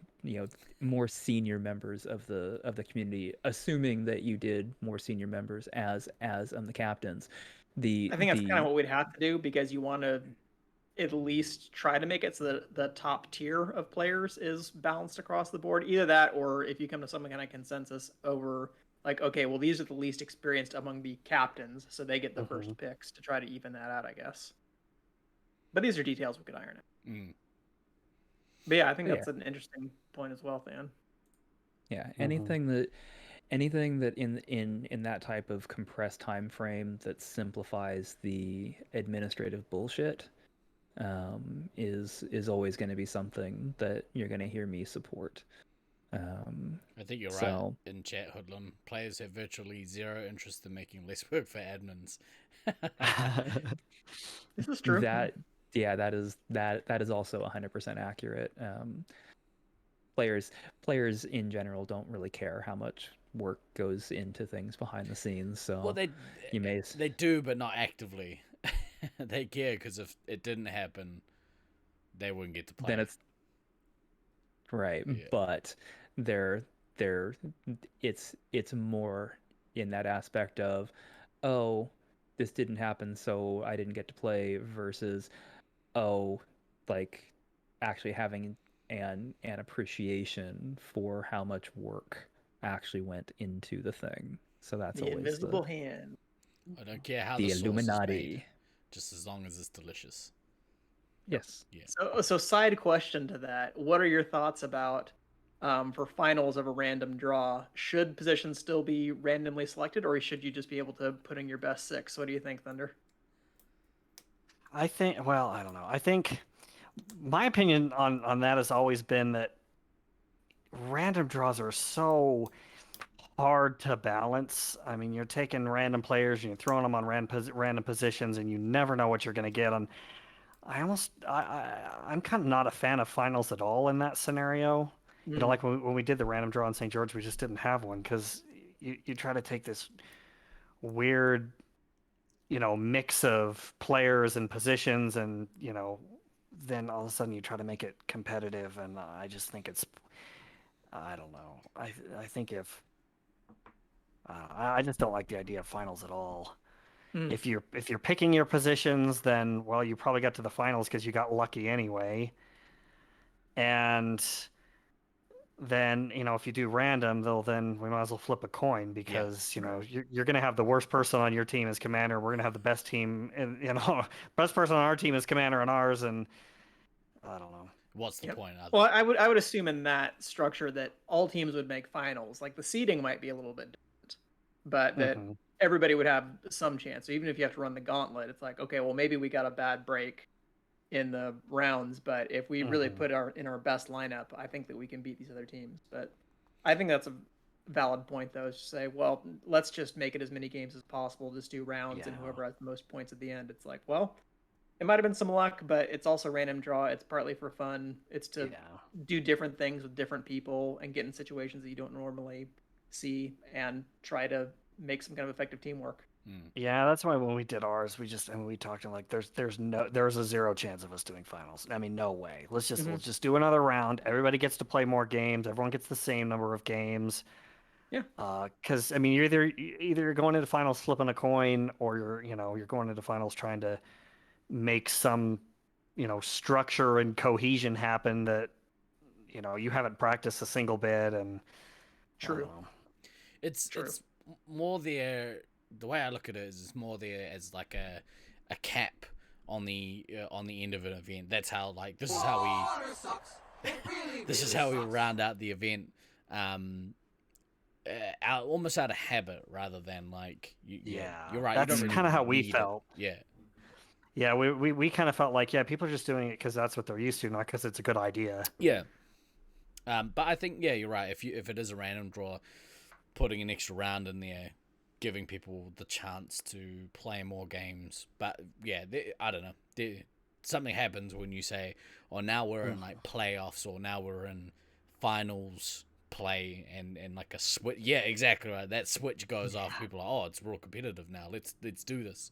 more senior members of the community, assuming that you did more senior members as the captains. The I think that's kind of the what we'd have to do, because you want to at least try to make it so that the top tier of players is balanced across the board. Either that, or if you come to some kind of consensus over, like, okay, well, these are the least experienced among the captains, so they get the Mhm. first picks, to try to even that out, I guess. But these are details we could iron out. Mm. But yeah, I think yeah, that's an interesting point as well, Than. yeah, Mhm. anything that in that type of compressed time frame that simplifies the administrative bullshit, is always going to be something that you're going to hear me support. I think you're right So in chat, Hoodlum. Players have virtually zero interest in making less work for admins. This is true. that yeah, that is also 100% accurate. Players in general don't really care how much work goes into things behind the scenes, Well, so you may they do, but not actively. They care because if it didn't happen, they wouldn't get to play. then it's right, Yeah. but they're they're it's more in that aspect of, oh, this didn't happen, so I didn't get to play, versus, oh, like, actually having an appreciation for how much work actually went into the thing. So that's The always invisible hand. I don't care how the the sauce is made, Illuminati. just as long as it's delicious. Yes. Yeah. So side question to that: what are your thoughts about, for finals of a random draw? Should positions still be randomly selected, or should you just be able to put in your best six? What do you think, Thunder? I think. Well, I don't know. I think my opinion on that has always been that random draws are so hard to balance. I mean, you're taking random players and you're throwing them on random positions, and you never know what you're going to get. And I'm kind of not a fan of finals at all in that scenario. You know, Mm. like when we did the random draw in St. George, we just didn't have one because you try to take this weird, mix of players and positions, and then all of a sudden you try to make it competitive, and I just think I don't know. I think I just don't like the idea of finals at all. Mm. If you're picking your positions, then well, you probably got to the finals because you got lucky anyway. And then if you do random, then we might as well flip a coin, because you're going to have the worst person on your team as commander. We're going to have the best team, and best person on our team as commander on ours, and I don't know. What's the Yep. point? Well, I would assume in that structure that all teams would make finals. Like, the seeding might be a little bit different, but that Hmm. everybody would have some chance. So even if you have to run the gauntlet, it's like, okay, well, maybe we got a bad break in the rounds, but if we really Hmm. put in our best lineup, I think that we can beat these other teams. But I think that's a valid point, though, is to say, well, let's just make it as many games as possible, just do rounds, and Yeah. whoever has the most points at the end. It's like, well, it might have been some luck, but it's also random draw. It's partly for fun. It's to do different things with different people and get in situations that you don't normally see and try to make some kind of effective teamwork. Yeah, that's why when we did ours, we talked to like there's a 0 chance of us doing finals. I mean, no way. Let's just do another round. Everybody gets to play more games. Everyone gets the same number of games. Yeah. Because I mean, you're going into finals flipping a coin, or you're going into finals trying to make some structure and cohesion happen that you haven't practiced a single bit. And I don't True. know. It's True. it's more there. The way I look at it is it's more there as like a cap on the end of an event. That's how this is how we round out the event. Almost out of habit rather than like you're right. That's really kind of how we need felt. It. Yeah, we kind of felt like people are just doing it because that's what they're used to, not because it's a good idea. Yeah. But I think you're right. If it is a random draw, putting an extra round in there, giving people the chance to play more games. But I don't know. Something happens when you say, "Oh, now we're in like playoffs," or "Now we're in finals play," and like a switch. Yeah, exactly right. That switch goes off. People are like, "Oh, it's real competitive now. Let's do this."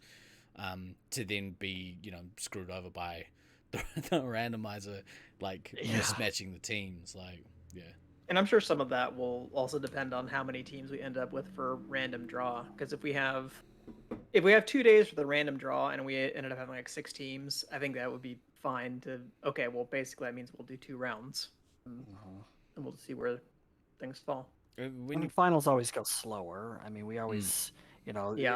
To then be screwed over by the randomizer, mismatching the teams, And I'm sure some of that will also depend on how many teams we end up with for random draw. Because if we have 2 days for the random draw and we ended up having like 6 teams, I think that would be fine to. Okay, well, basically that means we'll do 2 rounds, and we'll see where things fall. Finals always go slower. I mean, we always. We're trying to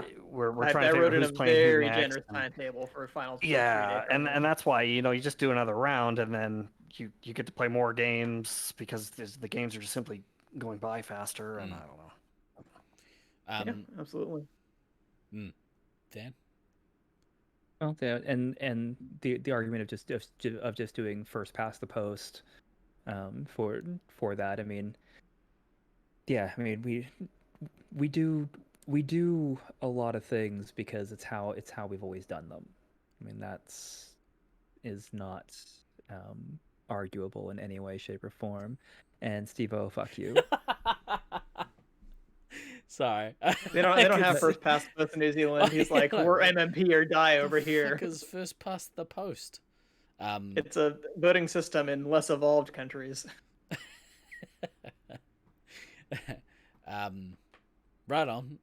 I figure wrote out in who's a playing who very next. generous timetable for finals. Yeah, and that's why you just do another round, and then you get to play more games because the games are just simply going by faster, and I don't know. Yeah, absolutely. Dan? Well, yeah, and the argument of just doing first past the post, for that. I mean, yeah, I mean we do a lot of things because it's how we've always done them. I mean, is not arguable in any way, shape, or form. And Steve-O, fuck you. Sorry. They don't have first past the post in New Zealand. He's like, we're MMP or die over here. Because first past the post. It's a voting system in less evolved countries. Right on.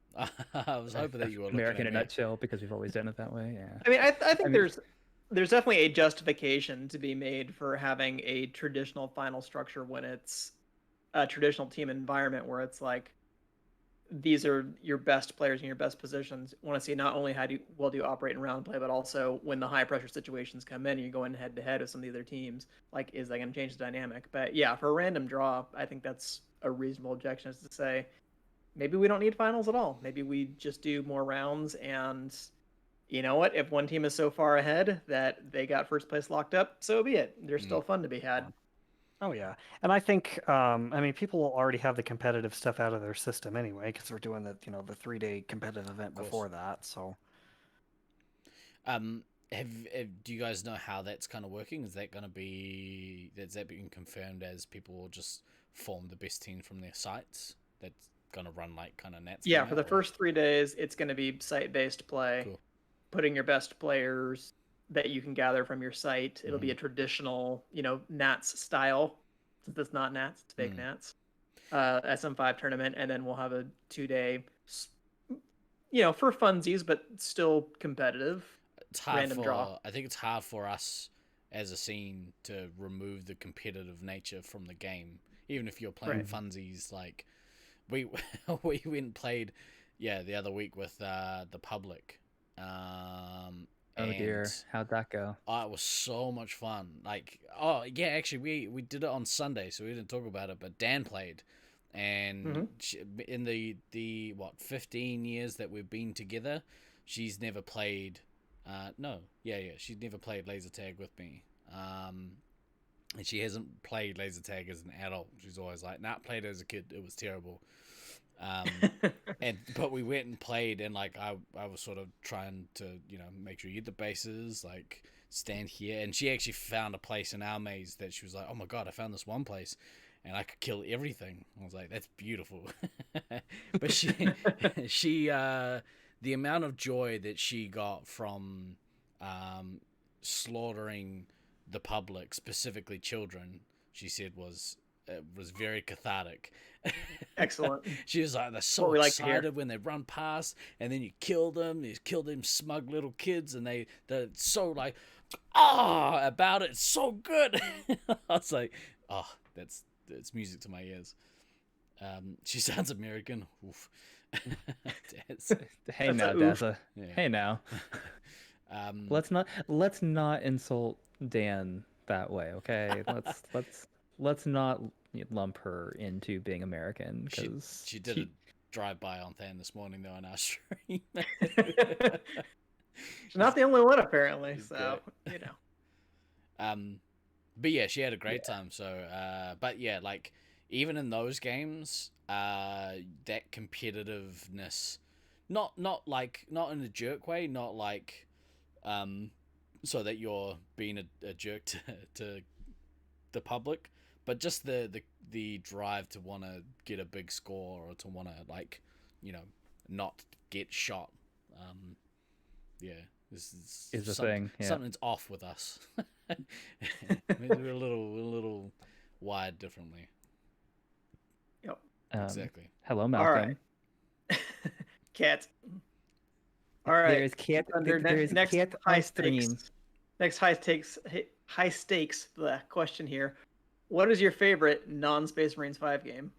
I was hoping that you were American in a nutshell, because we've always done it that way. Yeah. I mean, I think there's definitely a justification to be made for having a traditional final structure when it's a traditional team environment where it's like these are your best players in your best positions. Want to see not only how do you operate in round play, but also when the high pressure situations come in and you're going head to head with some of the other teams. Like, is that going to change the dynamic? But yeah, for a random draw, I think that's a reasonable objection, is to say maybe we don't need finals at all. Maybe we just do more rounds, and you know what? If one team is so far ahead that they got first place locked up, so be it. There's still fun to be had. Oh yeah, and I think I mean, people will already have the competitive stuff out of their system anyway because we're doing the 3-day competitive event before that. So, do you guys know how that's kind of working? Is that being confirmed as people will just form the best team from their sites? That's gonna run like kind of Nats. Yeah, for the first 3 days, it's gonna be site-based play. Cool. Putting your best players that you can gather from your site. It'll be a traditional, Nats style, since it's not Nats, it's fake Nats. SM5 tournament, and then we'll have a 2-day, for funsies, but still competitive. It's hard random draw. I think it's hard for us as a scene to remove the competitive nature from the game, even if you're playing funsies. Like we went and played, the other week with the public. Oh dear, how'd that go? Oh, it was so much fun. Like, actually, we did it on Sunday, so we didn't talk about it. But Dan played, and in the 15 years that we've been together, she's never played. She's never played laser tag with me. and she hasn't played laser tag as an adult. She's always like, "Nah, played it as a kid. It was terrible." But we went and played, and like I was sort of trying to make sure you get the bases, like stand here, and she actually found a place in our maze that she was like, "Oh my god, I found this one place and I could kill everything." I was like, "That's beautiful." But she the amount of joy that she got from slaughtering the public, specifically children, she said was very cathartic. Excellent. She was like, they're What so we like to hear. excited when they run past, and then you kill them. You kill them smug little kids, and they're so like, about it. It's so good. I was like, oh, that's music to my ears. She sounds American. Oof. Hey That's now, a oof. Daza. Yeah. Hey now. Let's not insult Dan that way, okay? Let's not lump her into being American because She did a drive-by on Than this morning, though, on our stream. She's not the only one, apparently. She's So, But yeah, she had a great time. So, but yeah, like even in those games, that competitiveness, not in a jerk way, not like, so that you're being a jerk to the public, but just the drive to want to get a big score or to want to like, not get shot. Yeah, this is a thing. Yeah. Something's off with us. Maybe we're a little wired differently. Yep. Exactly. Hello, Malcolm. All right. Cat. All right. There is cat. Under There is next cat high on stream. stakes. Next high stakes. The question here: what is your favorite non-Space Marines 5 game?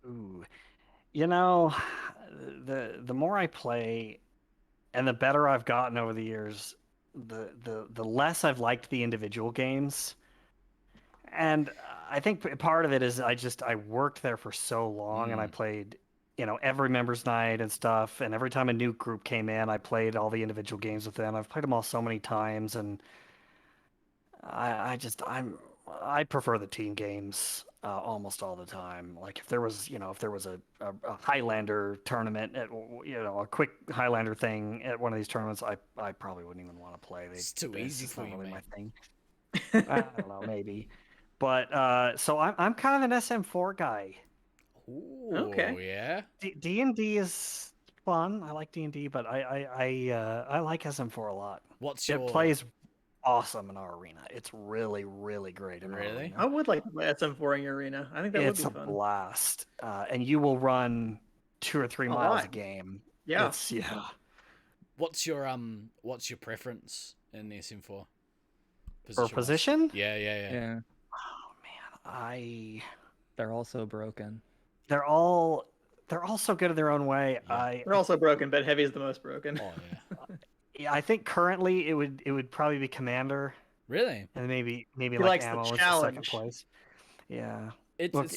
Ooh, the more I play, and the better I've gotten over the years, the less I've liked the individual games. And I think part of it is I worked there for so long, and I played, every members night and stuff. And every time a new group came in, I played all the individual games with them. I've played them all so many times, and I prefer the team games almost all the time. Like if there was a Highlander tournament at a quick Highlander thing at one of these tournaments, I probably wouldn't even want to play. It's too easy just for not you, really man. my thing. I don't know, maybe. But so I'm kind of an SM4 guy. Ooh, Okay. yeah. D&D is fun. I like D&D, but I like SM4 a lot. It plays awesome in our arena. It's really, really great in our Really? arena. I would like to play SM4 in your arena. I think that would be It's a fun. blast. And you will run 2 or 3 miles a right. game. Yeah. What's your preference in the SM4? For position? Yeah. Yeah. Oh man, They're all so broken. they're all so good in their own way. Yeah. They're also broken, but heavy is the most broken. Oh yeah. I think currently it would probably be Commander, Really? and maybe He like likes the Ammo is the challenge. second place. Yeah. Look,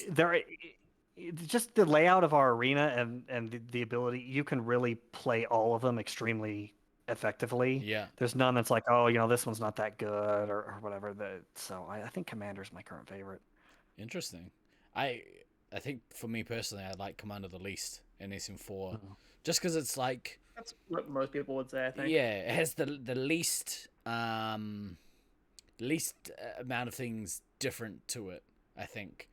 Just the layout of our arena and the ability, you can really play all of them extremely effectively. Yeah. There's none that's like, oh, this one's not that good or whatever. So I think Commander's my current favorite. Interesting. I think for me personally, I like Commander the least in SM4, just because it's like, That's what most people would say, I think. yeah, it has the least amount of things different to it, I think.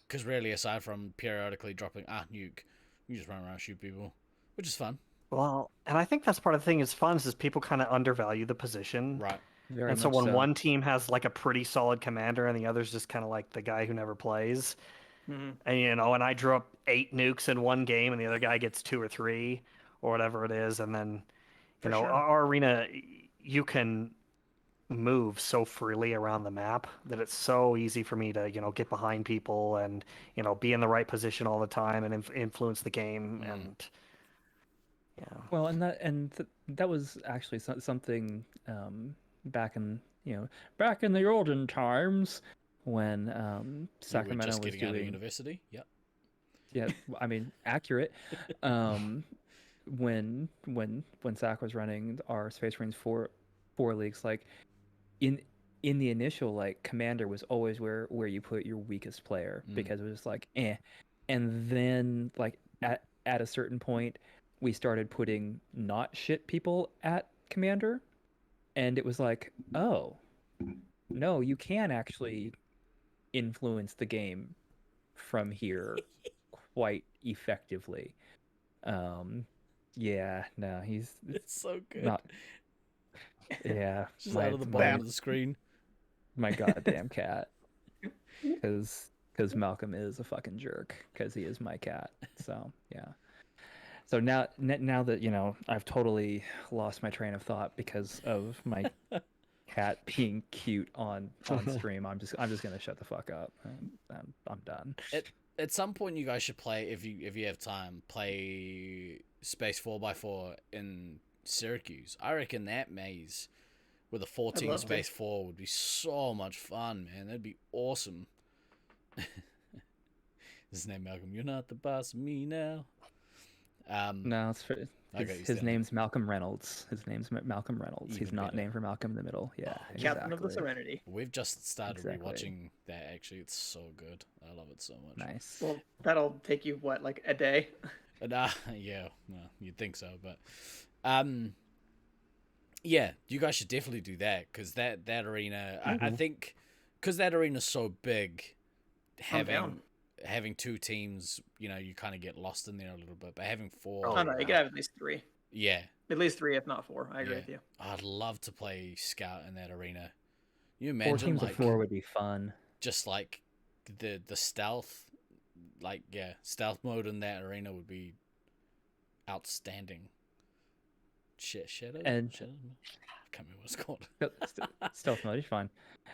Because really, aside from periodically dropping nuke, you just run around and shoot people, which is fun. Well, and I think that's part of the thing is fun is people kind of undervalue the position. Right. Very And so much when so. one team has like a pretty solid commander and the other's just kind of like the guy who never plays, Mhm. and and I drew up 8 nukes in one game and the other guy gets 2 or 3 or whatever it is, and then For sure. our arena, you can move so freely around the map that it's so easy for me to get behind people and be in the right position all the time and influence the game. And Well, and that was actually something back in the olden times when Sacramento just was getting out of doing university. Yep. yeah, I mean accurate. When Sac was running our Space Marines four leagues, like in in the initial, like, Commander was always where you put your weakest player because it was like eh. And then, like, at a certain point, we started putting not shit people at Commander, and it was like, oh, no, you can actually influence the game from here quite effectively. Yeah, no, he's It's so good. not. Yeah, Just out of the bottom of the screen. my goddamn cat, because Malcolm is a fucking jerk because he is my cat. So yeah. So now that I've totally lost my train of thought because of my cat being cute on stream. I'm just gonna shut the fuck up. I'm done. At some point, you guys should play, if you have time, play Space 4x4 in Syracuse. I reckon that maze with a 14 Space 4 would be so much fun, man. That'd be awesome. His name Malcolm. You're not the boss of me now. No, it's his name's Malcolm Reynolds. His name's Malcolm Reynolds. Even He's not better. named for Malcolm in the Middle. Yeah, Captain of the Serenity. We've just started Exactly. rewatching that. Actually, it's so good. I love it so much. Nice. Well, that'll take you what, like a day? And, yeah, well, you'd think so, but yeah, you guys should definitely do that because that arena, I think, because that arena's so big, having two teams, you kind of get lost in there a little bit, but having four, Oh no, you can have at least 3. yeah, At least 3, if not 4. I agree with you. I'd love to play Scout in that arena. You 4 imagine teams like of 4 would be fun. just like the stealth, like stealth mode in that arena would be outstanding. Shadow. I can't remember what it's called. Stealth mode is fine.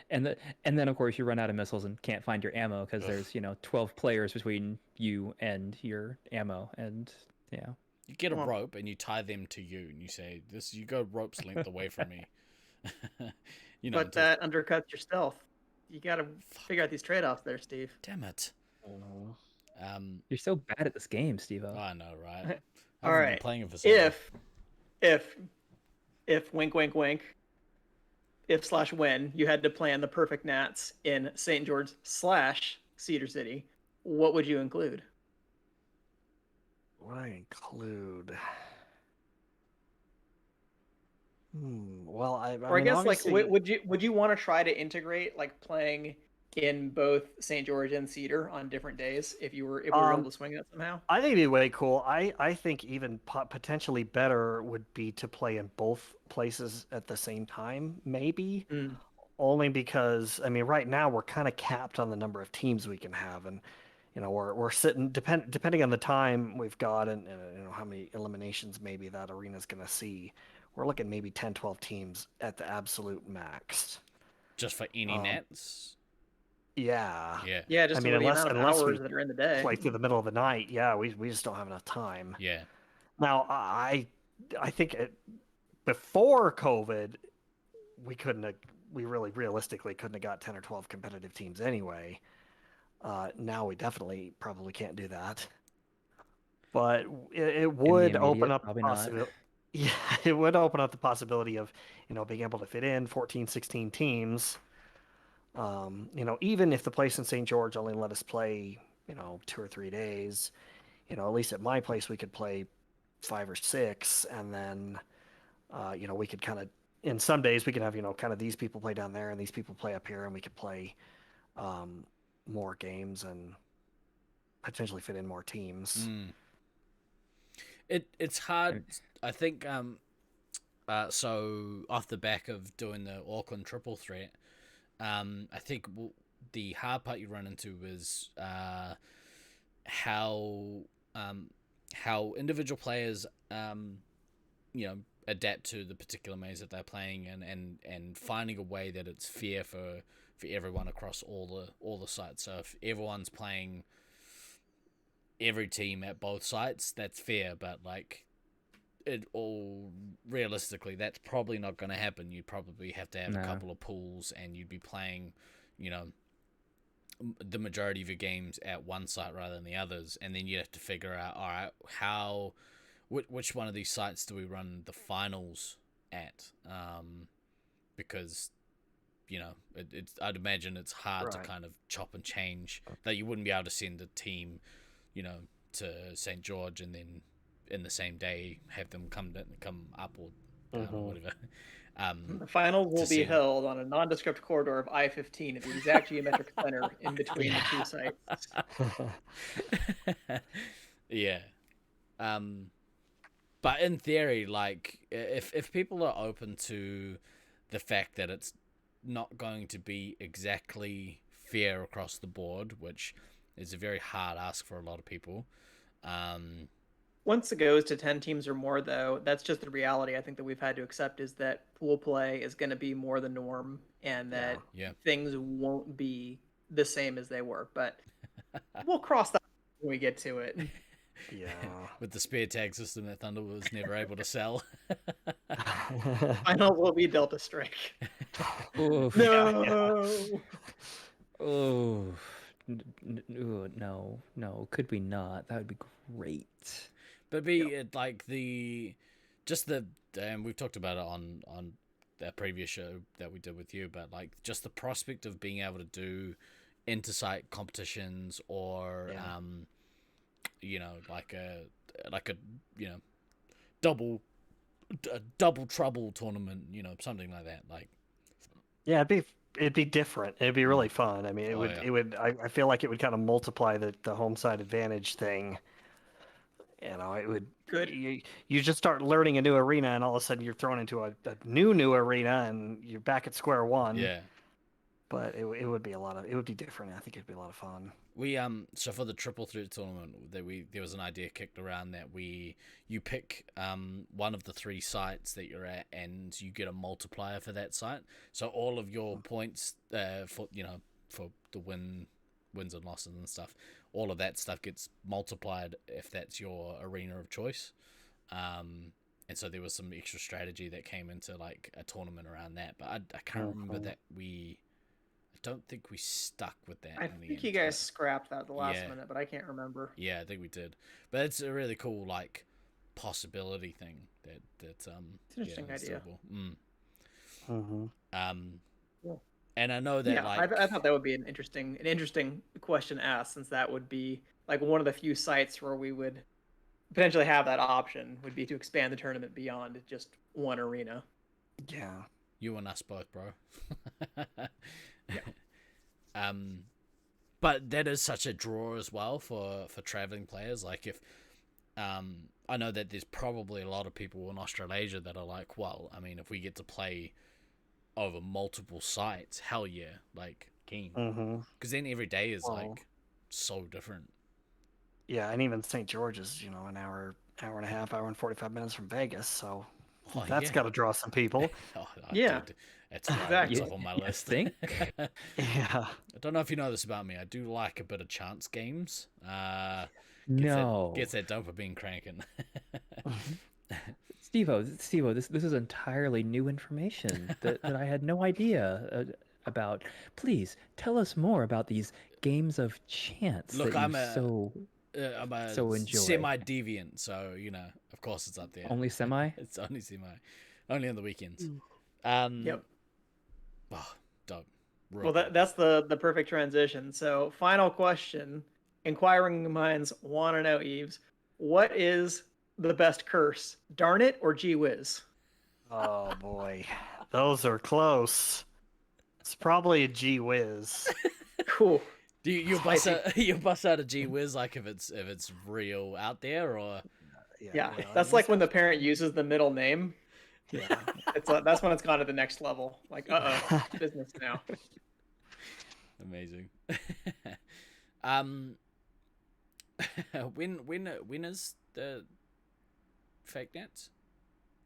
And then of course you run out of missiles and can't find your ammo because there's 12 players between you and your ammo, and yeah. You get a rope and you tie them to you, and you say, "This, you go rope's length away from me." But that undercuts your stealth. You got to figure out these trade-offs there, Steve. Damn it. You're so bad at this game, Steve-O. I know, right? All I've right. been playing it for so long. If wink, wink, wink, if/when you had to plan the perfect Nats in St. George / Cedar City, what would you include? What I include? Well, I Or I mean, guess, like, obviously- would you want to try to integrate, like, playing in both St. George and Cedar on different days if we were able to swing that somehow? I think it'd be way cool. I think even potentially better would be to play in both places at the same time, maybe. Only because, I mean, right now we're kind of capped on the number of teams we can have, and we're sitting depending on the time we've got and how many eliminations maybe that arena's going to see. We're looking maybe 10, 12 teams at the absolute max. Just for any nets? Yeah. Yeah, just I mean, the unless amount of we hours that are in the day. play through the middle of the night, we just don't have enough time. Yeah. Now, I think before COVID, we really realistically couldn't have got 10 or 12 competitive teams anyway. Now we definitely probably can't do that. But it would open up the possibility. Yeah, it would open up the possibility of, being able to fit in 14, 16 teams. Even if the place in St. George only let us play, 2 or 3 days, at least at my place we could play 5 or 6, and then, we could kind of, in some days we could have, kind of these people play down there and these people play up here, and we could play more games and potentially fit in more teams. It's hard. I think so off the back of doing the Auckland triple threat, I think the hard part you run into is how individual players adapt to the particular maze that they're playing, and finding a way that it's fair for everyone across all the sites. So if everyone's playing every team at both sites, that's fair, but like realistically that's probably not going to happen. You'd probably have to have a couple of pools, and you'd be playing the majority of your games at one site rather than the others, and then you have to figure out, all right, which one of these sites do we run the finals at, because you know, it's I'd imagine it's hard to Right. kind of chop and change, that you wouldn't be able to send a team, you know, to St. George and then in the same day have them come up or down or whatever. The finals will To be see. held on a nondescript corridor of I-15 at the exact geometric center in between the two sites. Yeah. But in theory, like, if people are open to the fact that it's not going to be exactly fair across the board, which is a very hard ask for a lot of people. Once it goes to 10 teams or more, though, that's just the reality I think that we've had to accept, is that pool play is going to be more the norm, and that Yeah. things won't be the same as they were. But we'll cross that when we get to it. Yeah. With the spare tag system that Thunder was never able to sell. Finals will be Delta Strike. Oof. No. Oh, no. Could we not? That would be great. But like and we've talked about it on that previous show that we did with you, but like just the prospect of being able to do inter-site competitions or you know, like a you know, double trouble tournament, you know, something like that. Like, Yeah, it'd be different. It'd be really fun. I mean, it would. I feel like it would kind of multiply the home side advantage thing. You know, it would. Good. You just start learning a new arena, and all of a sudden you're thrown into a new arena, and you're back at square one. yeah. But it would be it would be different. I think it'd be a lot of fun. We so for the triple threat tournament there was an idea kicked around that you pick one of the 3 sites that you're at, and you get a multiplier for that site. So all of your points for the wins and losses and stuff, all of that stuff gets multiplied if that's your arena of choice. And so there was some extra strategy that came into like a tournament around that, but I can't remember that I don't think we stuck with that. I think you guys scrapped that at the last minute, but I can't remember. Yeah, I think we did. But it's a really cool like possibility thing that it's an interesting idea. Cool. And I know that I thought that would be an interesting question to ask, since that would be like one of the few sites where we would potentially have that option, would be to expand the tournament beyond just one arena. Yeah. You and us both, bro. Yeah. But that is such a draw as well for traveling players. Like if I know that there's probably a lot of people in Australasia that are like, well, I mean, if we get to play over multiple sites, hell yeah, like keen. Because then every day is like so different. Yeah, and even St. George is, you know, an hour and a half, hour and 45 minutes from Vegas, so that's got to draw some people. Yeah. Dude, it's exactly up on my list. Think? Yeah. I don't know if you know this about me. I do like a bit of chance games. Gets that dopamine cranking. Steve-O, this is entirely new information that I had no idea about. Please tell us more about these games of chance. Look, that I'm a so enjoy. semi-deviant, so you know, of course, it's up there. Only semi? It's only semi, only on the weekends. Yep. Oh, dope. Well, that's the perfect transition. So, final question. Inquiring minds want to know, Eves, what is the best curse? Darn it or gee whiz? Oh boy, those are close. It's probably a gee whiz. Cool. Do you bust out a gee whiz like if it's real out there, or yeah, that's like when the parent uses the middle name. Yeah, that's when it's gone to the next level. Like, business now. Amazing. When is the Fake Nets?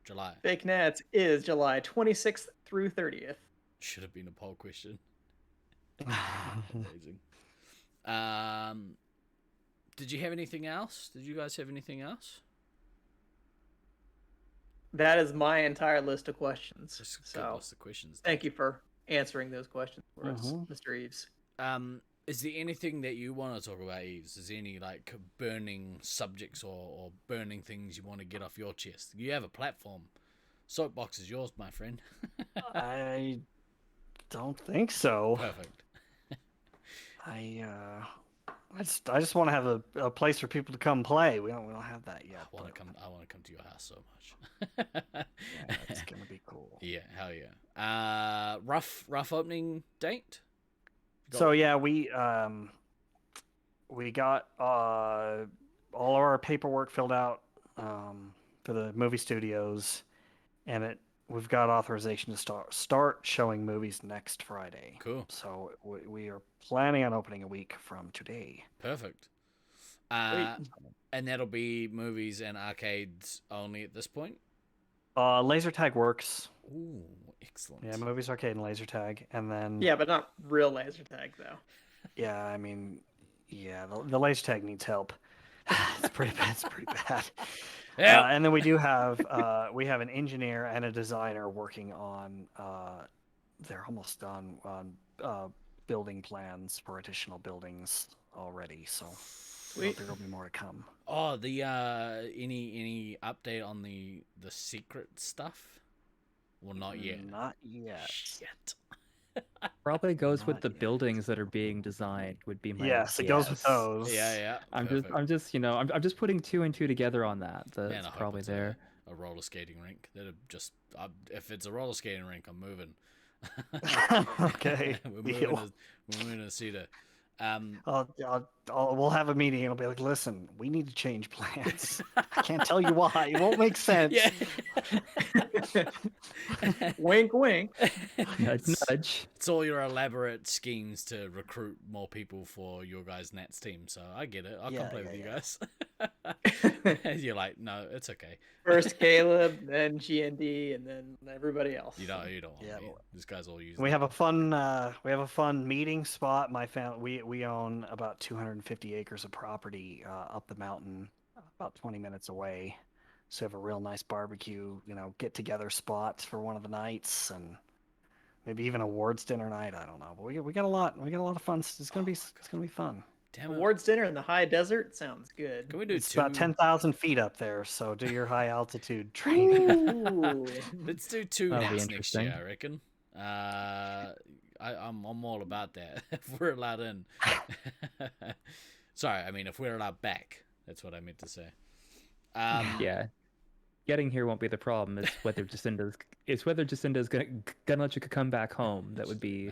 July. Fake Nets is July 26th through 30th. Should have been a poll question. Amazing. Did you have anything else? Did you guys have anything else? That is my entire list of questions. Just so, list of questions. Thank you for answering those questions for us, Mr. Eves. Is there anything that you want to talk about, Eves? Is there any like burning subjects or burning things you want to get off your chest? You have a platform. Soapbox is yours, my friend. don't think so. Perfect. I just want to have a place for people to come play. We don't have that yet. I want but to come to your house so much. yeah, it's gonna be cool. Yeah, hell yeah. Rough opening date. So yeah, we got all our paperwork filled out for the movie studios, and we've got authorization to start showing movies next Friday. Cool. So we are planning on opening a week from today. Perfect. And that'll be movies and arcades only at this point. Laser tag works. Ooh, excellent. Yeah, movies, arcade, and laser tag, and then Yeah, but not real laser tag though. yeah, I mean, yeah, the laser tag needs help. It's pretty bad. It's pretty bad. Yeah. And then we do have an engineer and a designer working on. They're almost done on building plans for additional buildings already. So Sweet. there will be more to come. Oh, the any update on the secret stuff? Well, not yet. Not yet. Shit. Probably goes with Not the yet. buildings that are being designed. Would be my Yes, it goes with guess. those. Yeah. I'm perfect. just I'm just putting 2 and 2 together on that. That's Man, I hope probably it's there. A roller skating rink. That'd just if it's a roller skating rink, I'm moving. Okay, we're deal. moving to Cedar. We'll have a meeting. It'll be like, listen, we need to change plans. I can't tell you why. It won't make sense. Yeah. Wink, wink. Nudge, nudge. It's all your elaborate schemes to recruit more people for your guys' Nats team. So I get it. I'll come play with you guys. You're like, no, it's okay. First Caleb, then GND, and then everybody else. You don't want Yeah, me. These guys all use. We have a fun meeting spot. My family, we own about 250 acres of property up the mountain, about 20 minutes away. So we have a real nice barbecue, get together spot for one of the nights, and maybe even awards dinner night. I don't know, but we got a lot of fun. It's gonna be fun. Damn it. Awards dinner in the high desert sounds good. Can we do It's two? about 10,000 feet up there, so do your high altitude training. Ooh. Let's do two That'll be Nats next year, interesting. I reckon. I'm all about that. If we're allowed in. Sorry, I mean if we're allowed back. That's what I meant to say. Yeah. Getting here won't be the problem. It's whether Jacinda's gonna let you come back home. That would be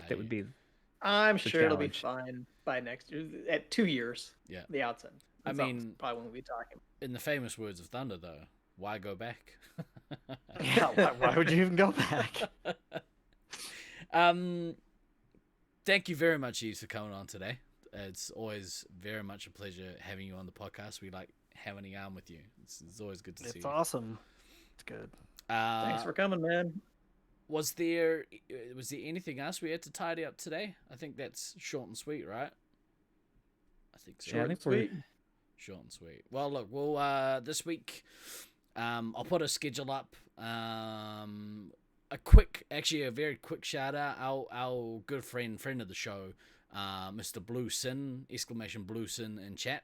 I'm the sure it'll be challenge. fine by next year. At 2 years. Yeah. The outside. I That's mean- probably when we'll be talking. In the famous words of Thunder, though, why go back? Yeah, why would you even go back? Thank you very much, Yves, for coming on today. It's always very much a pleasure having you on the podcast. We like having a yarn with you. It's always good to see It's you. awesome. It's good. Thanks for coming, man. Was there anything else we had to tidy up today? I think that's short and sweet, right? I think so. Yeah, I think we're- Short and sweet. Well, look, we'll this week, I'll put a schedule up. A very quick shout out. Our good friend of the show, Mr. Blue Sin, !Blue Sin in chat.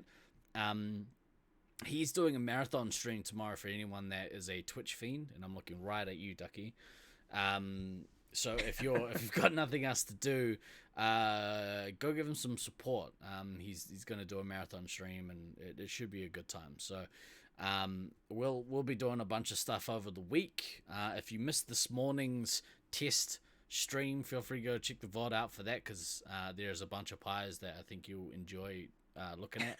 He's doing a marathon stream tomorrow for anyone that is a Twitch fiend, and I'm looking right at you, Ducky. So if you've got nothing else to do, go give him some support. He's going to do a marathon stream, and it should be a good time. So we'll be doing a bunch of stuff over the week. If you missed this morning's test stream, feel free to go check the VOD out for that, because there's a bunch of pies that I think you'll enjoy looking at.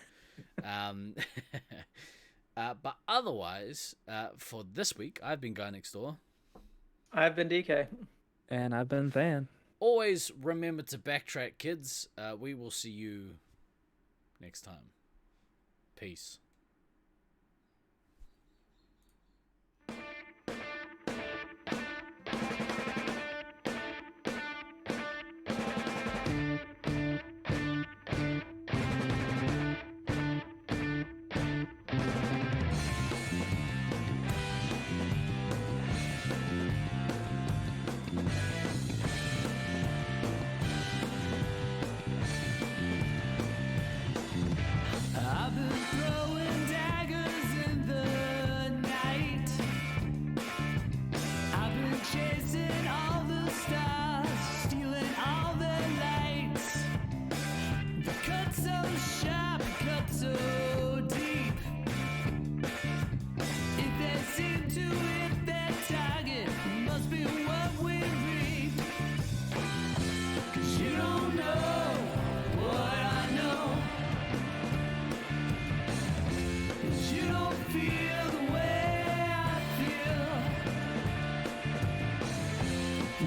But otherwise, for this week, I've been Guy Next Door. I've been DK. And I've been Van. Always remember to backtrack, kids. We will see you next time. Peace. I've been throwing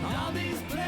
All these places